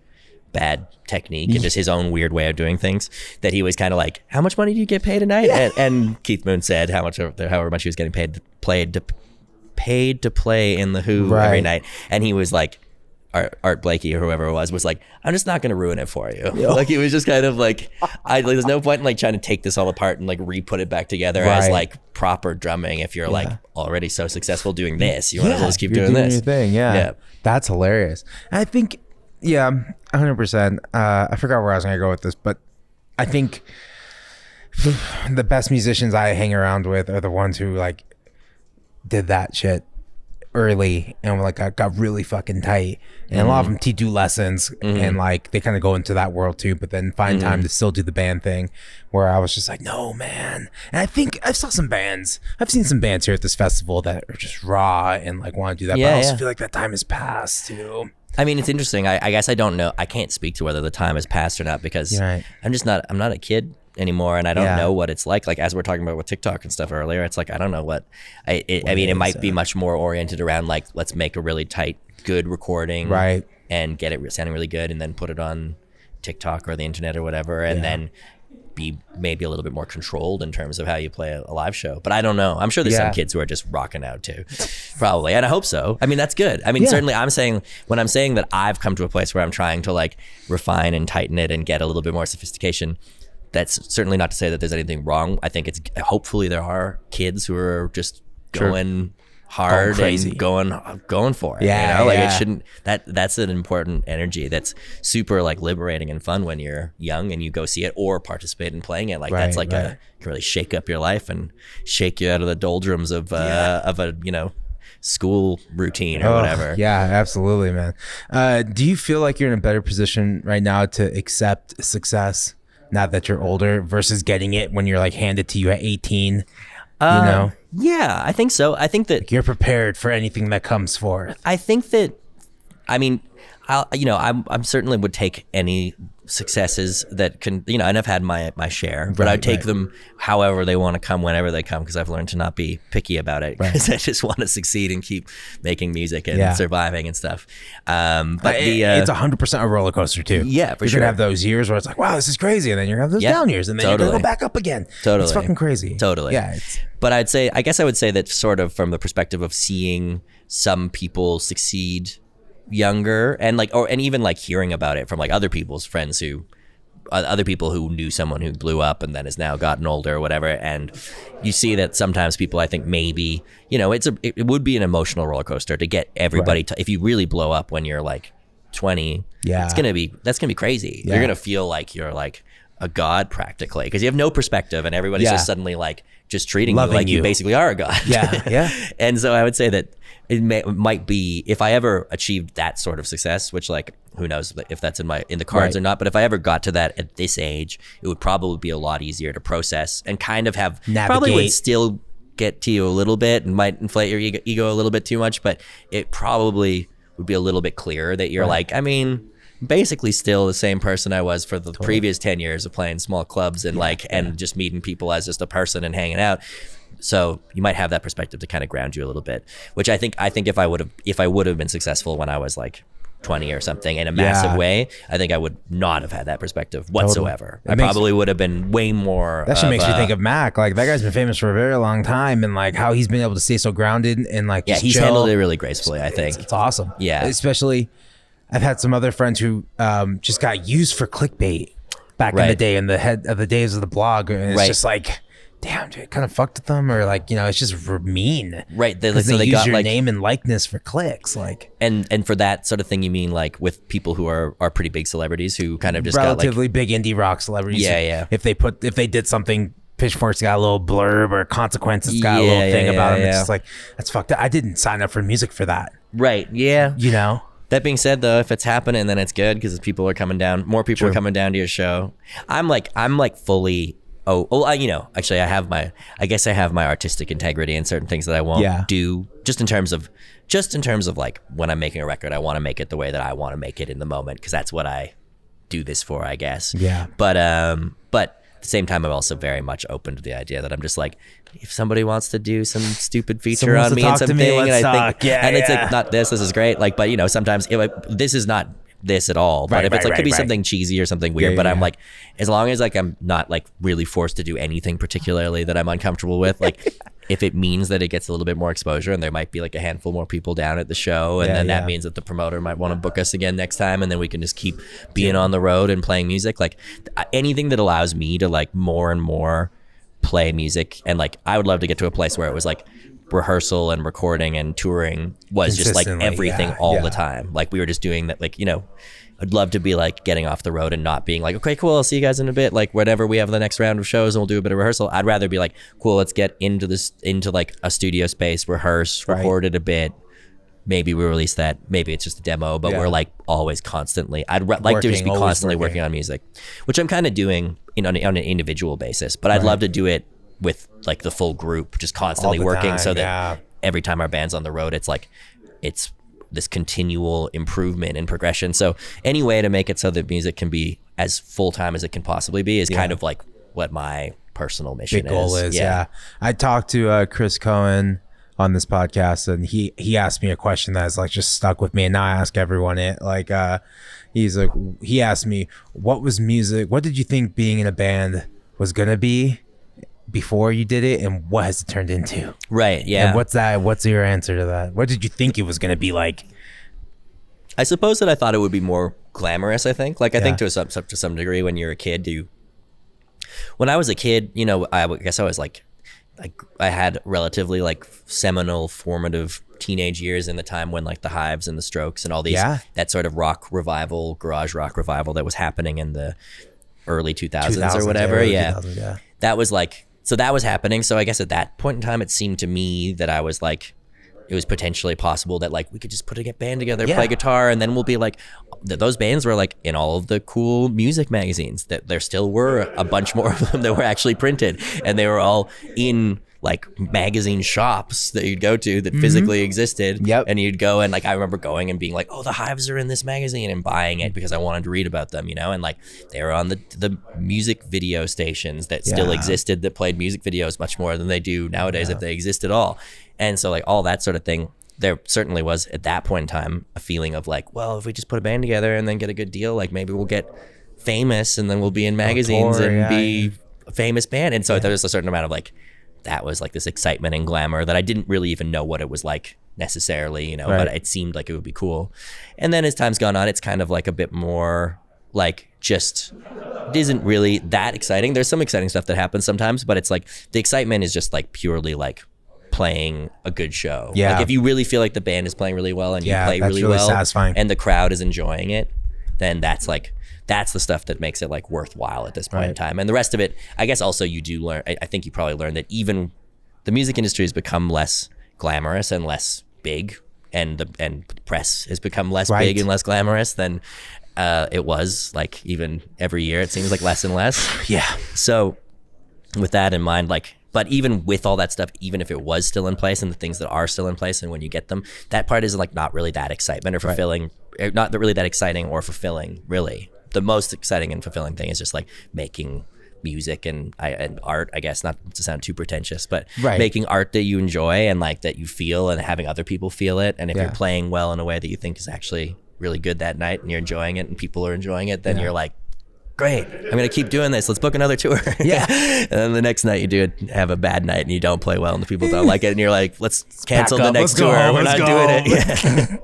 bad technique and just his own weird way of doing things that he was kind of like, how much money do you get paid a night? And Keith Moon said however much he was getting paid to play in the Who every night. And he was like, Art Blakey or whoever it was like, I'm just not going to ruin it for you. Like he was just kind of like, there's no point in like trying to take this all apart and like re-put it back together as like proper drumming if you're like already so successful doing this. You want to just keep doing this. Your thing. Yeah. That's hilarious. And I think 100%. I forgot where I was going to go with this, but I think the best musicians I hang around with are the ones who like did that shit early and like got really fucking tight. And a lot of them do lessons and like they kind of go into that world too, but then find time to still do the band thing, where I was just like, no, man. And I think I've seen some bands here at this festival that are just raw and like want to do that, but I also feel like that time has passed too. I mean, it's interesting. I guess I don't know. I can't speak to whether the time has passed or not because I'm not a kid anymore and I don't know what it's like. Like as we're talking about with TikTok and stuff earlier, it's like, I don't know what, I mean, it might be much more oriented around like, let's make a really tight, good recording and get it sounding really good and then put it on TikTok or the internet or whatever. And then be maybe a little bit more controlled in terms of how you play a live show. But I don't know. I'm sure there's some kids who are just rocking out too, probably. And I hope so. I mean, that's good. I mean, certainly when I'm saying that I've come to a place where I'm trying to like refine and tighten it and get a little bit more sophistication, that's certainly not to say that there's anything wrong. I think hopefully there are kids who are just going hard and going for it. It shouldn't, that's an important energy that's super like liberating and fun when you're young and you go see it or participate in playing it. Like that's like can really shake up your life and shake you out of the doldrums of a school routine or whatever. Yeah, absolutely, man. Do you feel like you're in a better position right now to accept success now that you're older versus getting it when you're like handed to you at 18? Yeah, I think so. I think that like you're prepared for anything that comes forth. I think that, I mean, I'm certainly would take any successes that can, and I've had my share, but I take them however they want to come, whenever they come, because I've learned to not be picky about it, because I just want to succeed and keep making music and surviving and stuff. But it's 100% a roller coaster too. Yeah, for sure. You're gonna have those years where it's like, wow, this is crazy, and then you're gonna have those down years, and then you're gonna go back up again. It's fucking crazy. Totally. Yeah. But I guess I would say that sort of from the perspective of seeing some people succeed younger and like, and even like hearing about it from like other people's friends who other people who knew someone who blew up and then has now gotten older or whatever. And you see that sometimes people, I think maybe, you know, it would be an emotional roller coaster to get everybody to, if you really blow up when you're like 20, that's gonna be crazy. You're gonna feel like you're like a god practically, because you have no perspective and everybody's just suddenly like just treating you like you basically are a god. And so I would say that it might be, if I ever achieved that sort of success, which like who knows if that's in the cards or not, but if I ever got to that at this age, it would probably be a lot easier to process and kind of have probably would still get to you a little bit and might inflate your ego a little bit too much, but it probably would be a little bit clearer that you're like, I mean, basically still the same person I was for the previous 10 years of playing small clubs and and just meeting people as just a person and hanging out. So you might have that perspective to kind of ground you a little bit, which I think if I would have been successful when I was like 20 or something in a massive way, I think I would not have had that perspective whatsoever. I probably would have been way more. That shit makes me think of Mac. Like, that guy's been famous for a very long time, and like how he's been able to stay so grounded and like he's chill. handled it really gracefully. I think it's awesome. Yeah, especially I've had some other friends who just got used for clickbait back in the day, in the head of the days of the blog, and it's just like, damn, dude, it kind of fucked with them, or like, you know, it's just mean. Right. They use got your like, name and likeness for clicks, like. And for that sort of thing, you mean like with people who are pretty big celebrities who kind of just relatively got like, big indie rock celebrities. Yeah. If they did something, Pitchfork's got a little blurb, or Consequences got a little thing about them. It's just like, that's fucked up. I didn't sign up for music for that. Right. Yeah. You know. That being said, though, if it's happening, then it's good because people are coming down. More people are coming down to your show. I'm like fully. You know, actually, I guess I have my artistic integrity and certain things that I won't do. Just in terms of like when I'm making a record, I want to make it the way that I want to make it in the moment, because that's what I do this for, I guess. Yeah. But at the same time, I'm also very much open to the idea that I'm just like, if somebody wants to do some stupid feature on me and something, and I think, it's like, not this is great. Like, but you know, sometimes this is not this at all, but if it's like could be something cheesy or something weird, but I'm like, as long as like I'm not like really forced to do anything particularly that I'm uncomfortable with, like if it means that it gets a little bit more exposure and there might be like a handful more people down at the show, and then that means that the promoter might want to book us again next time, and then we can just keep being on the road and playing music, like anything that allows me to like more and more play music. And like I would love to get to a place where it was like rehearsal and recording and touring was just like everything all the time. Like we were just doing that, like, you know, I'd love to be like getting off the road and not being like, okay, cool, I'll see you guys in a bit, like whenever we have the next round of shows and we'll do a bit of rehearsal. I'd rather be like, cool, let's get into like a studio space, rehearse, record it a bit, maybe we release that, maybe it's just a demo, but we're like always constantly, like to just be constantly working on music, which I'm kind of doing, you know, on an individual basis, but I'd love to do it with like the full group, just constantly working so that every time our band's on the road, it's like, it's this continual improvement and progression. So any way to make it so that music can be as full-time as it can possibly be is kind of like what my personal mission big goal is. I talked to Chris Cohen on this podcast, and he asked me a question that has like just stuck with me, and now I ask everyone it. Like he asked me, what did you think being in a band was gonna be before you did it, and what has it turned into? Right. Yeah. And what's your answer to that? What did you think it was going to be like? I suppose that I thought it would be more glamorous. I think to some degree, when you're a kid, when I was a kid, you know, I guess I was like I had relatively like seminal formative teenage years in the time when like the Hives and the Strokes and all these, that sort of rock revival, garage rock revival that was happening in the early 2000s or whatever. That was like, so that was happening. So I guess at that point in time, it seemed to me that I was like, it was potentially possible that like we could just put a band together, play guitar, and then we'll be like, those bands were like in all of the cool music magazines. That there still were a bunch more of them that were actually printed, and they were all in like magazine shops that you'd go to that physically existed. And you'd go, and like I remember going and being like, oh, the Hives are in this magazine, and buying it because I wanted to read about them, you know. And like they were on the music video stations that still existed, that played music videos much more than they do nowadays, if they exist at all. And so like all that sort of thing, there certainly was at that point in time a feeling of like, well, if we just put a band together and then get a good deal, like maybe we'll get famous and then we'll be in magazines and be a famous band. And so there was a certain amount of like, that was like this excitement and glamour that I didn't really even know what it was like necessarily, you know, but it seemed like it would be cool. And then as time's gone on, it's kind of like a bit more like just it isn't really that exciting. There's some exciting stuff that happens sometimes, but it's like the excitement is just like purely like playing a good show. Yeah. Like if you really feel like the band is playing really well and you play that's really really well satisfying. and the crowd is enjoying it, then that's the stuff that makes it like worthwhile at this point in time. And the rest of it, I guess also you do learn, I think you probably learn that even the music industry has become less glamorous and less big, and the press has become less big and less glamorous than it was. Like even every year it seems like less and less. Yeah. So with that in mind, like, but even with all that stuff, even if it was still in place and the things that are still in place, and when you get them, that part is like not really that excitement or fulfilling, not really that exciting or fulfilling, really. The most exciting and fulfilling thing is just like making music and art, I guess, not to sound too pretentious, but making art that you enjoy and like that you feel, and having other people feel it. And if you're playing well in a way that you think is actually really good that night and you're enjoying it and people are enjoying it, then you're like, great, I'm gonna keep doing this, let's book another tour. And then the next night you have a bad night and you don't play well and the people don't like it, and you're like, let's cancel the next tour, we're not doing it.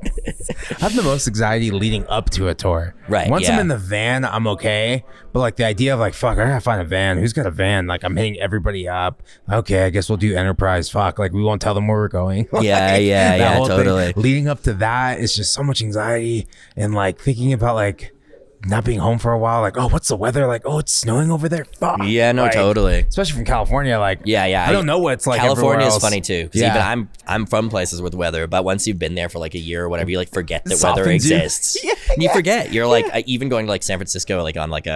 I have the most anxiety leading up to a tour. Once I'm in the van, I'm okay. But like the idea of like, fuck, I gotta find a van. Who's got a van? Like I'm hitting everybody up. Okay, I guess we'll do Enterprise. Fuck, like we won't tell them where we're going. Yeah, totally. Leading up to that is just so much anxiety, and like thinking about like not being home for a while, like, oh, what's the weather like? Oh, it's snowing over there. Fuck. Yeah, no, like, totally. Especially from California, like, I don't know what it's like. California is else. funny too, because even I'm from places with weather, but once you've been there for like a year or whatever, you like forget that weather exists. And you forget. You're like, even going to like San Francisco, like on like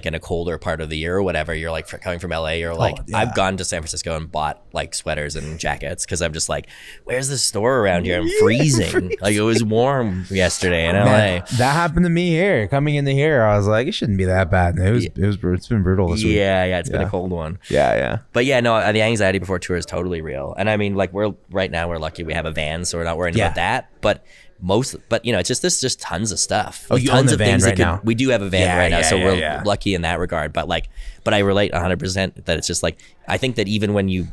in a colder part of the year or whatever, you're like coming from LA, you're like, I've gone to San Francisco and bought like sweaters and jackets because I'm just like, where's the store around here? I'm freezing. Like it was warm yesterday in LA. That happened to me here. Coming into here, I was like, it shouldn't be that bad. And it's been brutal this week. Yeah, it's been a cold one. Yeah. But yeah, no, the anxiety before tour is totally real. And I mean, like we're lucky we have a van, so we're not worrying about that. But you know, it's just there's just tons of stuff. Oh, you tons own the of van things right now? We do have a van right now, so we're lucky lucky in that regard. But I relate 100% that it's just like, I think that even when there's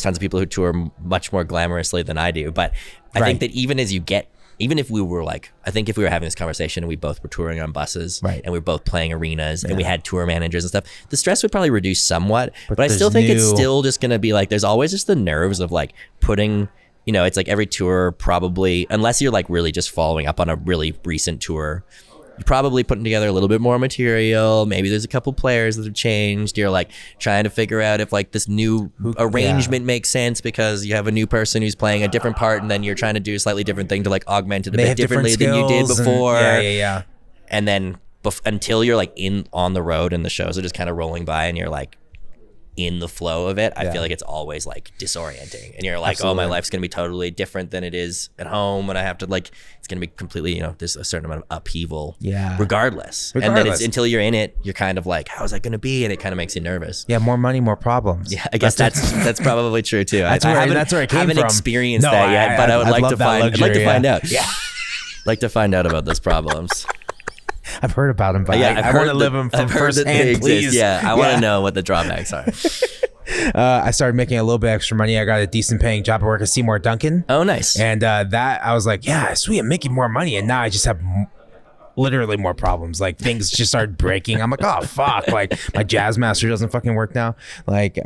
tons of people who tour much more glamorously than I do, but I think that even if we were like, I think if we were having this conversation and we both were touring on buses and we were both playing arenas and we had tour managers and stuff, the stress would probably reduce somewhat, but I still think it's still just going to be like, there's always just the nerves of like putting, you know, it's like every tour probably, unless you're like really just following up on a really recent tour, you're probably putting together a little bit more material. Maybe there's a couple players that have changed. You're like trying to figure out if like this new arrangement makes sense because you have a new person who's playing a different part, and then you're trying to do a slightly different thing to like augment it a bit differently than you did before. And then until you're like on the road and the shows are just kind of rolling by and you're like in the flow of it, I feel like it's always like disorienting, and you're like, oh, my life's gonna be totally different than it is at home, and I have to like, it's gonna be completely, you know, there's a certain amount of upheaval regardless. And then it's until you're in it, you're kind of like, how's that gonna be? And it kind of makes you nervous. More money, more problems. I guess that's probably true too. That's where I haven't experienced that yet, but I'd like to find out. Like to find out about those problems. I've heard about them, but I want to live them from first hand, please. Yeah, I want to know what the drawbacks are. I started making a little bit extra money. I got a decent paying job at work at Seymour Duncan. Oh, nice. And that I was like, yeah, sweet, I'm making more money. And now I just have literally more problems. Like things just started breaking. I'm like, oh fuck, like my Jazz Master doesn't fucking work now. Like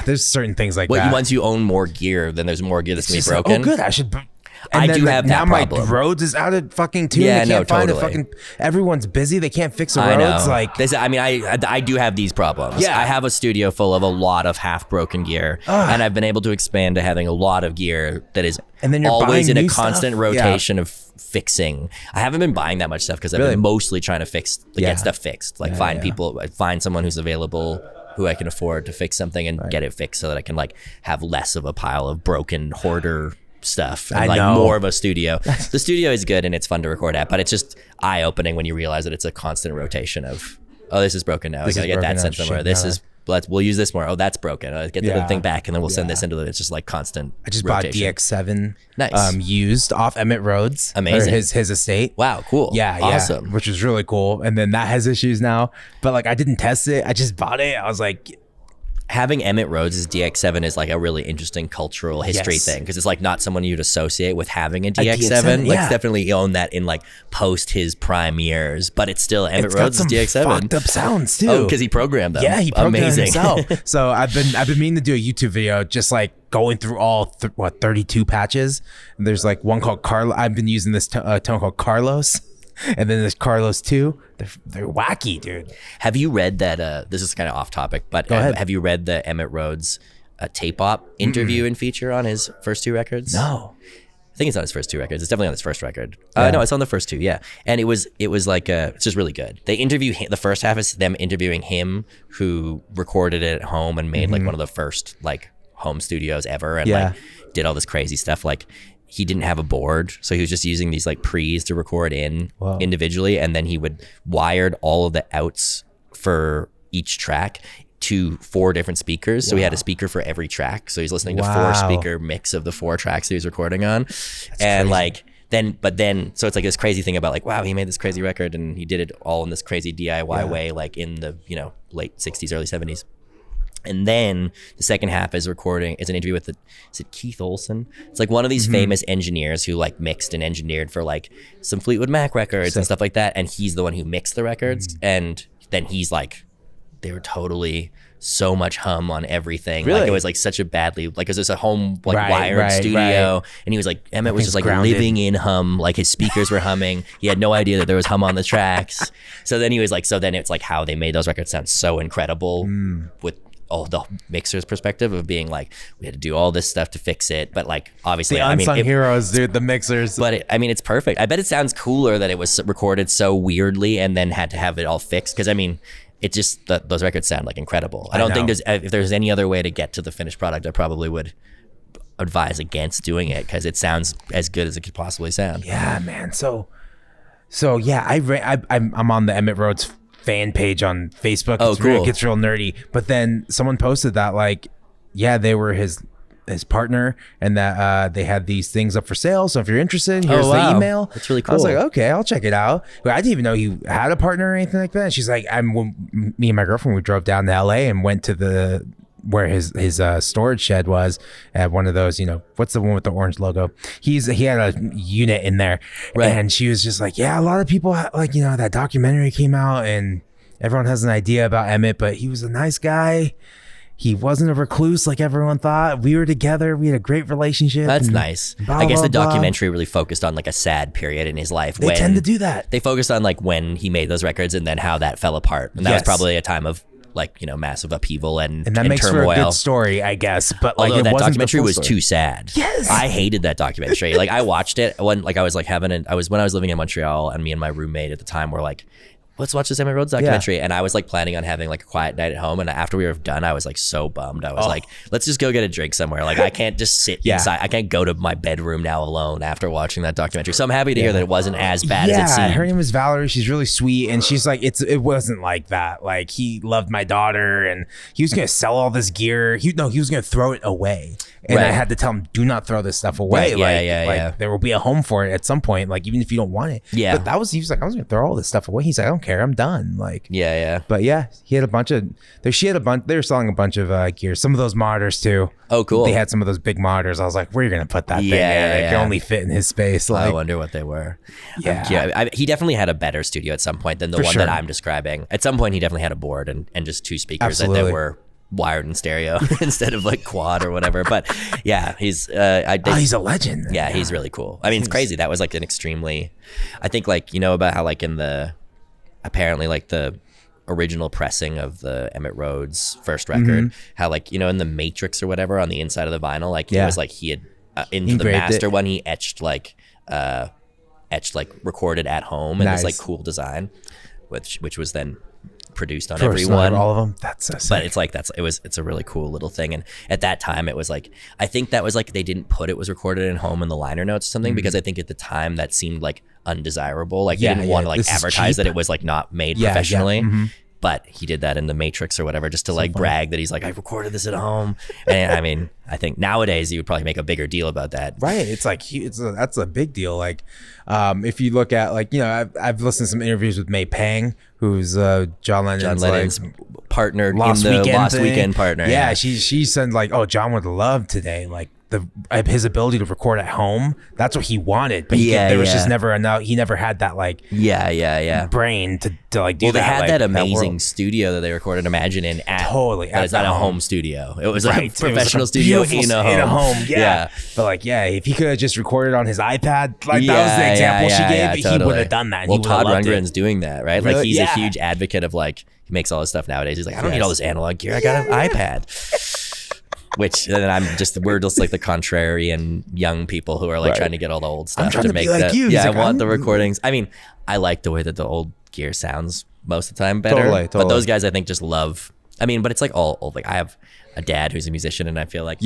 there's certain things like that. Once you own more gear, then there's more gear that's gonna be broken. Like, oh good, I should. And I do have that problem. Now my roads is out of fucking tune. They can't find a fucking. Everyone's busy. They can't fix the roads. Like I do have these problems. Yeah, I have a studio full of a lot of half broken gear, and I've been able to expand to having a lot of gear that is always in a constant rotation of fixing. I haven't been buying that much stuff because I've been mostly trying to get stuff fixed. Like find someone who's available, who I can afford to fix something and get it fixed, so that I can like have less of a pile of broken hoarder stuff and more of a studio. The studio is good and it's fun to record at, but it's just eye-opening when you realize that it's a constant rotation of, oh, this is broken now, I gotta get that sent somewhere. We'll use this more. Oh, that's broken. Get the thing back, and then we'll send this into it's just like constant. I just rotation. bought DX7 nice. Used off Emmett Rhodes. Amazing. His estate. Wow, cool. Yeah, awesome. Which was really cool. And then that has issues now, but like I didn't test it. I just bought it. I was like, having Emmett Rhodes' DX7 is like a really interesting cultural history thing, because it's like not someone you'd associate with having a DX7. Like it's definitely owned that in like post his prime years, but it's still Emmett Rhodes' DX7. Fucked up sounds too. Oh, because he programmed them. Yeah, he programmed himself. So I've been meaning to do a YouTube video just like going through all 32 patches. And there's like one called Carlos. I've been using this tone called Carlos. And then there's Carlos 2. They're wacky, dude. Have you read that? This is kind of off topic, but have you read the Emmett Rhodes tape op interview and feature on his first 2 records? No. I think it's on his first 2 records. It's definitely on his first record. No, it's on the first 2. Yeah, and it was like it's just really good. They interview him, the first half is them interviewing him, who recorded it at home and made like one of the first like home studios ever, and like did all this crazy stuff. Like he didn't have a board, so he was just using these like pre's to record individually, and then he would wired all of the outs for each track to 4 different speakers. So he had a speaker for every track. So he's listening to 4 speaker mix of the 4 tracks that he was recording on. That's and crazy. So it's like this crazy thing about like, wow, he made this crazy record and he did it all in this crazy DIY way, like in the, late 60s, early 70s. And then the second half is an interview with is it Keith Olsen? It's like one of these famous engineers who like mixed and engineered for like some Fleetwood Mac records and stuff like that. And he's the one who mixed the records. And then he's like, they were totally so much hum on everything. Really? Like it was like such a badly, like it was just a home like wired studio. And he was like, Emmett was just like living in hum, like his speakers were humming. He had no idea that there was hum on the tracks. So then he was like, so then it's like how they made those records sound so incredible with all the mixer's perspective of being like, we had to do all this stuff to fix it, but like obviously the unsung heroes, dude, the mixers. But it's perfect. I bet it sounds cooler that it was recorded so weirdly and then had to have it all fixed, because it just those records sound like incredible. I don't think if there's any other way to get to the finished product, I probably would advise against doing it, because it sounds as good as it could possibly sound. Yeah, man. So yeah, I'm on the Emmett Rhodes fan page on Facebook. Oh, cool. It gets real nerdy. But then someone posted that like, yeah, they were his partner, and that they had these things up for sale. So if you're interested, here's the email. That's really cool. I was like, okay, I'll check it out. But I didn't even know he had a partner or anything like that. And she's like, me and my girlfriend, we drove down to LA and went to where his storage shed was at one of those, what's the one with the orange logo? He had a unit in there, right? And she was just like, yeah, a lot of people like, that documentary came out and everyone has an idea about Emmett, but he was a nice guy. He wasn't a recluse like everyone thought. We were together. We had a great relationship. That's nice. I guess the documentary really focused on like a sad period in his life. They tend to do that. They focused on like when he made those records and then how that fell apart. And that was probably a time of like, massive upheaval and that makes turmoil. For a good story, I guess. But like, although that documentary was too sad. Yes. I hated that documentary. Like I watched it when like I was like when I was living in Montreal, and me and my roommate at the time were like, let's watch this Emmett Rhodes documentary. Yeah. And I was like planning on having like a quiet night at home. And after we were done, I was like so bummed. I was like, let's just go get a drink somewhere. Like I can't just sit inside. I can't go to my bedroom now alone after watching that documentary. So I'm happy to hear that it wasn't as bad as it seemed. Her name is Valerie. She's really sweet. And she's like, it wasn't like that. Like he loved my daughter and he was going to sell all this gear. He was going to throw it away. And I had to tell him, do not throw this stuff away. Right. There will be a home for it at some point. Like even if you don't want it. Yeah. But he was like, I was going to throw all this stuff away. He's like, I don't care. I'm done. Like, yeah. But yeah, he had a bunch of, they were selling a bunch of gear. Some of those monitors too. Oh, cool. They had some of those big monitors. I was like, where are you going to put that thing? It can only fit in his space. Like, I wonder what they were. Yeah. He definitely had a better studio at some point than the one that I'm describing. At some point, he definitely had a board and just 2 speakers that were wired in stereo instead of like quad or whatever. But yeah, he's he's a legend. Yeah, he's really cool. I mean, it's crazy. That was like an extremely, I think like, about how like in the, apparently like the original pressing of the Emmett Rhodes first record, how like, in the Matrix or whatever on the inside of the vinyl, like it was like he had into the master one, he etched like recorded at home and this like cool design, which was then produced on everyone, all of them. That's so sick. But it's like it's a really cool little thing. And at that time it was like, I think that was like they didn't put it was recorded at home in the liner notes or something, because I think at the time that seemed like undesirable. Like they didn't want to like advertise that it was like not made professionally. But he did that in the Matrix or whatever, just to like brag that he's like, I recorded this at home. And I mean, I think nowadays you would probably make a bigger deal about that. Right. It's like, that's a big deal. Like, if you look at like, I've listened to some interviews with May Pang, who's John Lennon's partnered in the Lost Weekend partner. Yeah, she said like, oh, John would love today, like his ability to record at home. That's what he wanted, but there was just never enough. He never had that like brain to like do that. Well, they had that amazing studio that they recorded Imagine in at totally. But it's not a home studio. It was a professional studio in a home. Yeah. But like, if he could have just recorded on his iPad, like that was the example she gave, totally. he would have done that. Well, Todd Rundgren's doing that, right? Really? Like he's a huge advocate of like, he makes all this stuff nowadays. He's like, I don't need all this analog gear. I got an iPad. Which, and we're just like the contrarian young people who are like trying to get all the old stuff to make that. You. Yeah, I want the recordings. I mean, I like the way that the old gear sounds most of the time better. Totally. But those guys, I think, just love. I mean, but it's like all old. Like I have a dad who's a musician, and I feel like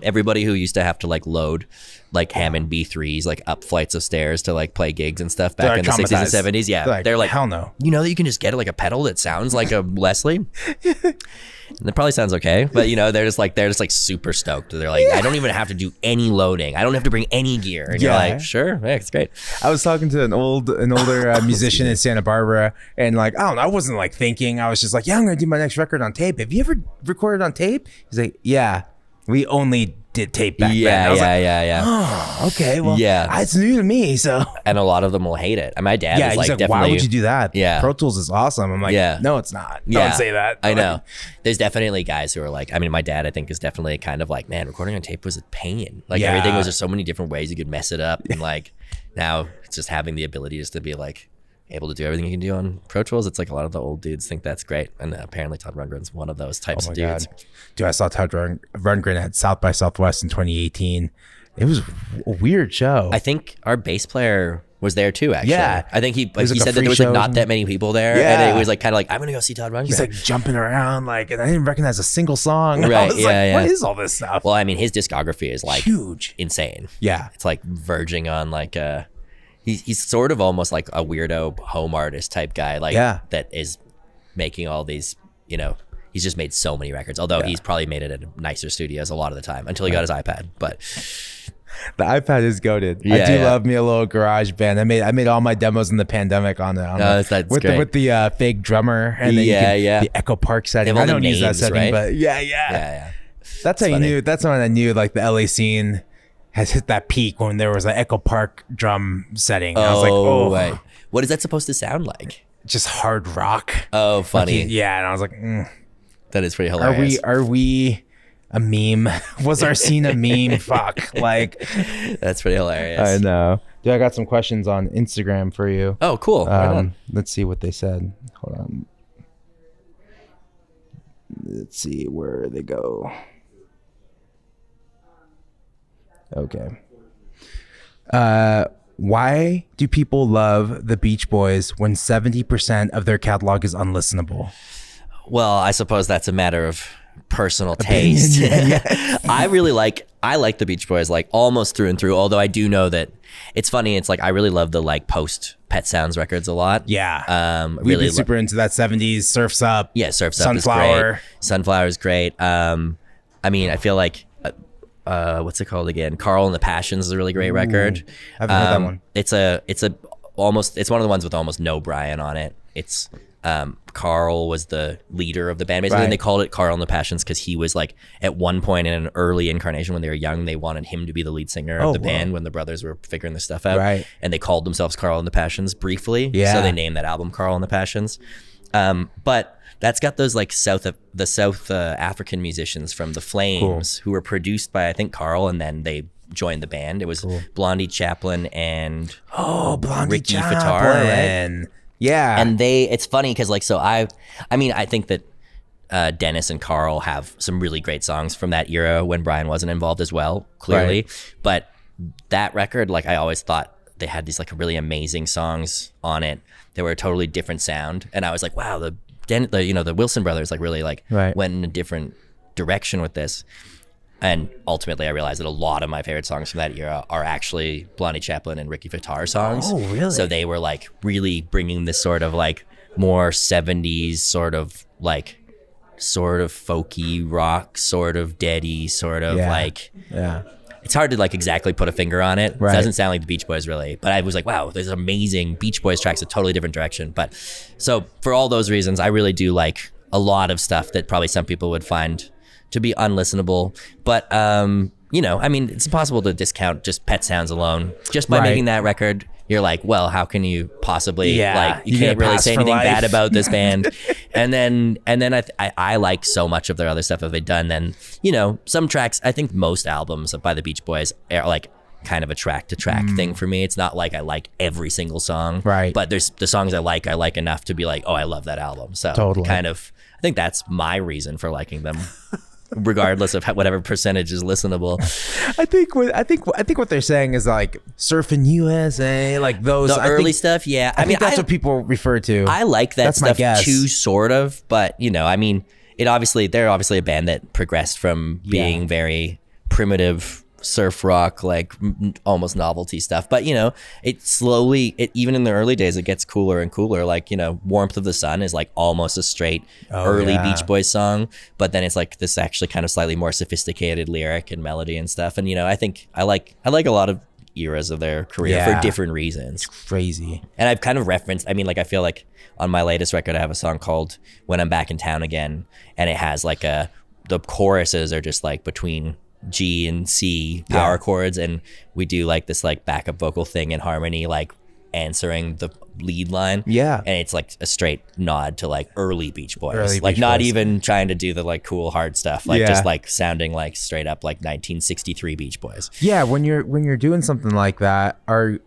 everybody who used to have to like load like Hammond B3s like up flights of stairs to like play gigs and stuff back in the 60s and 70s. They're like, hell no. You know that you can just get like a pedal that sounds like a Leslie. And it probably sounds okay, but you know, they're just like super stoked. They're like, I don't even have to do any loading. I don't have to bring any gear. And you're like, sure, it's great. I was talking to an older musician in Santa Barbara, and like, I don't know, I wasn't like thinking. I was just like, I'm gonna do my next record on tape. Have you ever recorded on tape? He's like, yeah, we only did tape back then. Yeah. Oh, okay. Well, it's new to me. So, and a lot of them will hate it. And my dad is like, definitely, why would you do that? Yeah. Pro Tools is awesome. I'm like, no, it's not. Don't say that. I know. There's definitely guys who are like, I mean, my dad, I think, is definitely kind of like, man, recording on tape was a pain. Like everything was just so many different ways you could mess it up. And like now it's just having the ability just to be like able to do everything you can do on Pro Tools. It's like a lot of the old dudes think that's great. And apparently Todd Rundgren's one of those types of dudes. God. Dude, I saw Todd Rundgren at South by Southwest in 2018. It was a weird show. I think our bass player was there too, actually. Yeah. I think he said that there was like not that many people there. Yeah. And it was like kind of like, I'm going to go see Todd Rundgren. He's like jumping around like, and I didn't recognize a single song. Right. I was like, what is all this stuff? Well, I mean, his discography is like huge, insane. Yeah. It's like verging on like he's sort of almost like a weirdo home artist type guy, like that is making all these, you know, he's just made so many records, although he's probably made it in nicer studios a lot of the time until he got his iPad. But the iPad is goated. I do love me a little garage band. I made all my demos in the pandemic on it. With the fake drummer and then the Echo Park setting. I don't use that setting, but That's how you knew. That's when I knew like the LA scene has hit that peak when there was an Echo Park drum setting. I was like, what is that supposed to sound like? Just hard rock. Oh, funny. And I was like, that is pretty hilarious. Are we a meme? Was our scene a meme? Fuck. Like, that's pretty hilarious. I know. Dude, I got some questions on Instagram for you. Oh, cool. Let's see what they said. Hold on. Let's see where they go. Okay. Why do people love the Beach Boys when 70% of their catalog is unlistenable? Well, I suppose that's a matter of personal taste. I like the Beach Boys like almost through and through, although I do know that it's funny. It's like I really love the like post Pet Sounds records a lot. Yeah. We've been super into that 70s Surf's Up. Yeah, Surf's Up Sunflower. is great. Sunflower is great. I mean, I feel like what's it called again? Carl and the Passions is a really great record. I haven't heard that one. It's one of the ones with almost no Brian on it. It's Carl was the leader of the band basically, and they called it Carl and the Passions because he was like at one point in an early incarnation when they were young, they wanted him to be the lead singer of the band when the brothers were figuring this stuff out, and they called themselves Carl and the Passions briefly, so they named that album Carl and the Passions. But that's got those like South African musicians from the Flames who were produced by I think Carl, and then they joined the band. It was Blondie Chaplin and Ricky Fataar, right? Yeah. And it's funny because like, so I mean, I think that Dennis and Carl have some really great songs from that era when Brian wasn't involved as well, clearly. But that record, like I always thought they had these like really amazing songs on it. They were a totally different sound. And I was like, wow, the Wilson brothers like really like went in a different direction with this. And ultimately, I realized that a lot of my favorite songs from that era are actually Blondie Chaplin and Ricky Fataar songs. Oh, really? So they were like really bringing this sort of like more 70s sort of folky rock, sort of deady, sort of like. Yeah. It's hard to like exactly put a finger on it. It doesn't sound like the Beach Boys really, but I was like, wow, there's amazing Beach Boys tracks, a totally different direction. But so for all those reasons, I really do like a lot of stuff that probably some people would find to be unlistenable. But you know, I mean, it's impossible to discount just Pet Sounds alone. Just by making that record, you're like, well, how can you possibly like, you can't really say anything bad about this band. and then I like so much of their other stuff that they've done. Then, you know, some tracks, I think most albums by the Beach Boys are like kind of a track to track thing for me. It's not like I like every single song, right? But there's the songs I like enough to be like, oh, I love that album. So kind of, I think that's my reason for liking them. Regardless of whatever percentage is listenable. I think what they're saying is like Surfing USA, like those early stuff. Yeah, I mean that's what people refer to. I like that stuff too, sort of. But you know, I mean, they're obviously a band that progressed from being very primitive surf rock, like almost novelty stuff. But you know, it slowly, even in the early days, it gets cooler and cooler. Like, you know, Warmth of the Sun is like almost a straight early Beach Boys song, but then it's like this actually kind of slightly more sophisticated lyric and melody and stuff. And you know, I think I like a lot of eras of their career for different reasons. It's crazy. And I've kind of referenced, I mean, like I feel like on my latest record I have a song called When I'm Back in Town Again, and it has like the choruses are just like between G and C power chords, and we do like this like backup vocal thing in harmony, like answering the lead line. And it's like a straight nod to like early Beach Boys, not even trying to do the like cool hard stuff, like just like sounding like straight up like 1963 Beach Boys. When you're doing something like that, are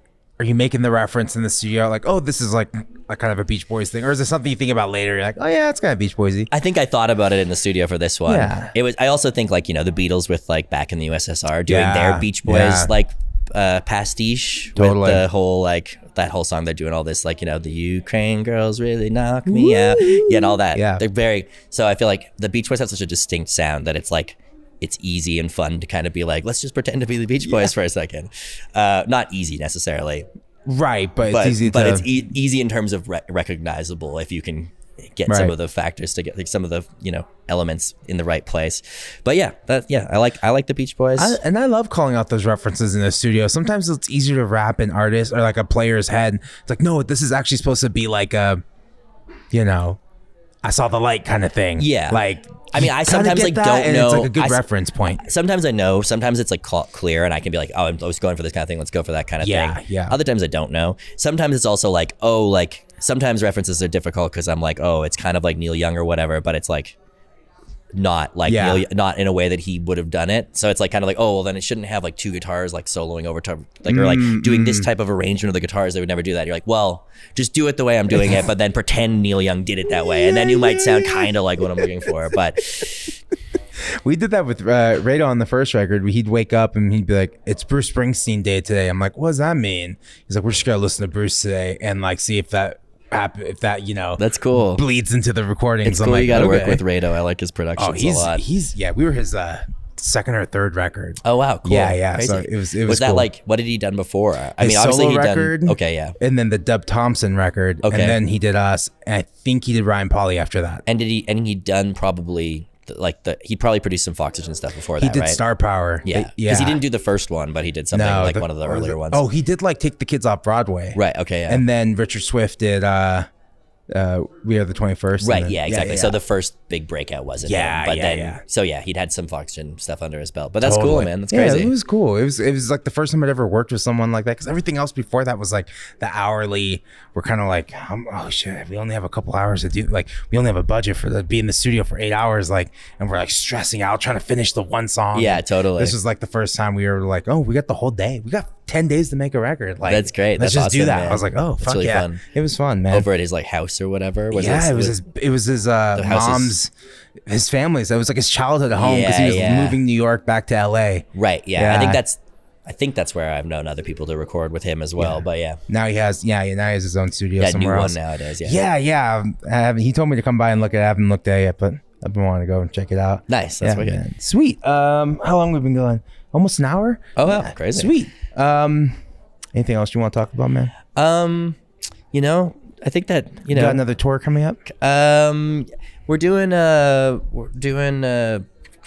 you making the reference in the studio like, oh, this is like a kind of a Beach Boys thing, or is it something you think about later? You're like, oh yeah, it's kind of Beach Boysy. I think I thought about it in the studio for this one. I also think like, you know, the Beatles with like Back in the USSR doing their Beach Boys like pastiche with the whole like that whole song. They're doing all this like, you know, the Ukraine girls really knock me out, and all that. They're very, so I feel like the Beach Boys have such a distinct sound that it's like, it's easy and fun to kind of be like, let's just pretend to be the Beach Boys for a second. Not easy necessarily. Right, but it's easy. But it's easy in terms of recognizable if you can get some of the factors to get like some of the, you know, elements in the right place. But I like the Beach Boys. I love calling out those references in the studio. Sometimes it's easier to wrap an artist or like a player's head. It's like, no, this is actually supposed to be like a, you know, I saw the light kind of thing. Like, I mean, I sometimes like don't know. It's like a good reference point. Sometimes I know. Sometimes it's like clear, and I can be like, "Oh, I was going for this kind of thing. Let's go for that kind of thing." Yeah. Other times I don't know. Sometimes it's also like, oh, like sometimes references are difficult because I'm like, oh, it's kind of like Neil Young or whatever, but it's like not like not in a way that he would have done it. So it's like kind of like, oh, well, then it shouldn't have like two guitars like soloing over to like or like doing this type of arrangement of the guitars. They would never do that. You're like, well, just do it the way I'm doing it, but then pretend Neil Young did it that way, and then you might sound kind of like what I'm looking for. But we did that with Rado on the first record. He'd wake up and he'd be like, it's Bruce Springsteen day today. I'm like, what does that mean? He's like, we're just gonna listen to Bruce today and like see if that you know, that's cool, bleeds into the recordings. It's cool. Like, you got to work with Rado. I like his productions a lot. We were his second or third record. Oh wow, cool. Yeah. Crazy. So it was that cool. Like, what had he done before? I mean, his obviously solo he record, done and then the Dub Thompson record, and then he did us, and I think he did Ryan Pauli after that. And he done probably he probably produced some Foxygen stuff before that, right? He did Star Power. Yeah. Because he didn't do the first one, but he did something like one of the earlier ones. Oh, he did like Take the Kids Off Broadway. Right, okay, yeah. And then Richard Swift did We Are the 21st. Right, exactly. So the first big breakout wasn't him. But then, So he'd had some Foxygen stuff under his belt. But that's cool, man. That's crazy. Yeah, it was cool. It was like the first time I'd ever worked with someone like that, because everything else before that was like the hourly. We're kind of like, oh shit, we only have a couple hours to do. Like, we only have a budget for be in the studio for 8 hours. Like, and we're like stressing out trying to finish the one song. Yeah, totally. This was like the first time we were like, oh, we got the whole day. We got 10 days to make a record. Like, that's great. Let's That's just do awesome, that. man. I was like, oh, That's fuck really yeah. fun. It was fun, man. Over at his like house or whatever. It was his mom's, his family's. It was like his childhood home because he was moving New York back to LA. Right. Yeah. I think that's where I've known other people to record with him as well. But now he has his own studio somewhere new else. one nowadays. He told me to come by and look at it. I haven't looked at it yet, but I've been wanting to go and check it out. Nice. That's wicked. Man. Sweet. How long have we been going? Almost an hour. Oh wow, crazy. Sweet. Anything else you want to talk about, man? I think that you got another tour coming up. We're doing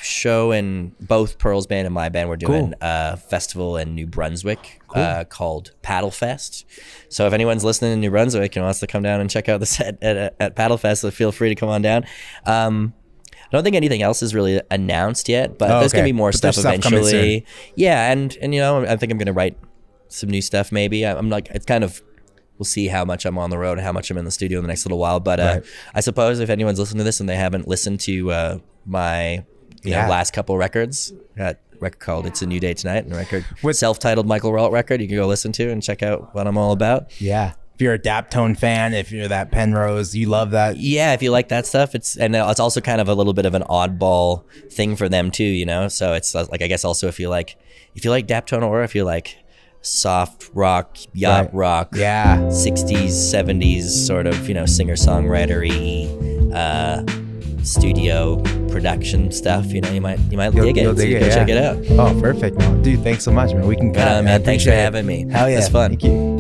show in both Pearl's band and my band. We're doing a festival in New Brunswick called Paddle Fest. So if anyone's listening in New Brunswick and wants to come down and check out the set at Paddle Fest, so feel free to come on down. I don't think anything else is really announced yet, but there's gonna be more stuff eventually. Yeah, and you know, I think I'm gonna write some new stuff. Maybe I'm like, it's kind of, we'll see how much I'm on the road and how much I'm in the studio in the next little while. But I suppose if anyone's listening to this and they haven't listened to my last couple records, got a record called "It's a New Day Tonight" and a record self-titled Michael Rault record, you can go listen to and check out what I'm all about. Yeah. If you're a Daptone fan, if you're that Penrose, you love that. Yeah, if you like that stuff, it's also kind of a little bit of an oddball thing for them too, you know. So it's like, I guess also if you like Daptone, or if you like soft rock, yacht rock, 60s, 70s sort of, you know, singer-songwriter-y studio production stuff, you know, you might dig it. So you go check it out. Oh, perfect. Dude, thanks so much, man. We can cut. Man, thanks for having me. Hell yeah. It's fun. Thank you.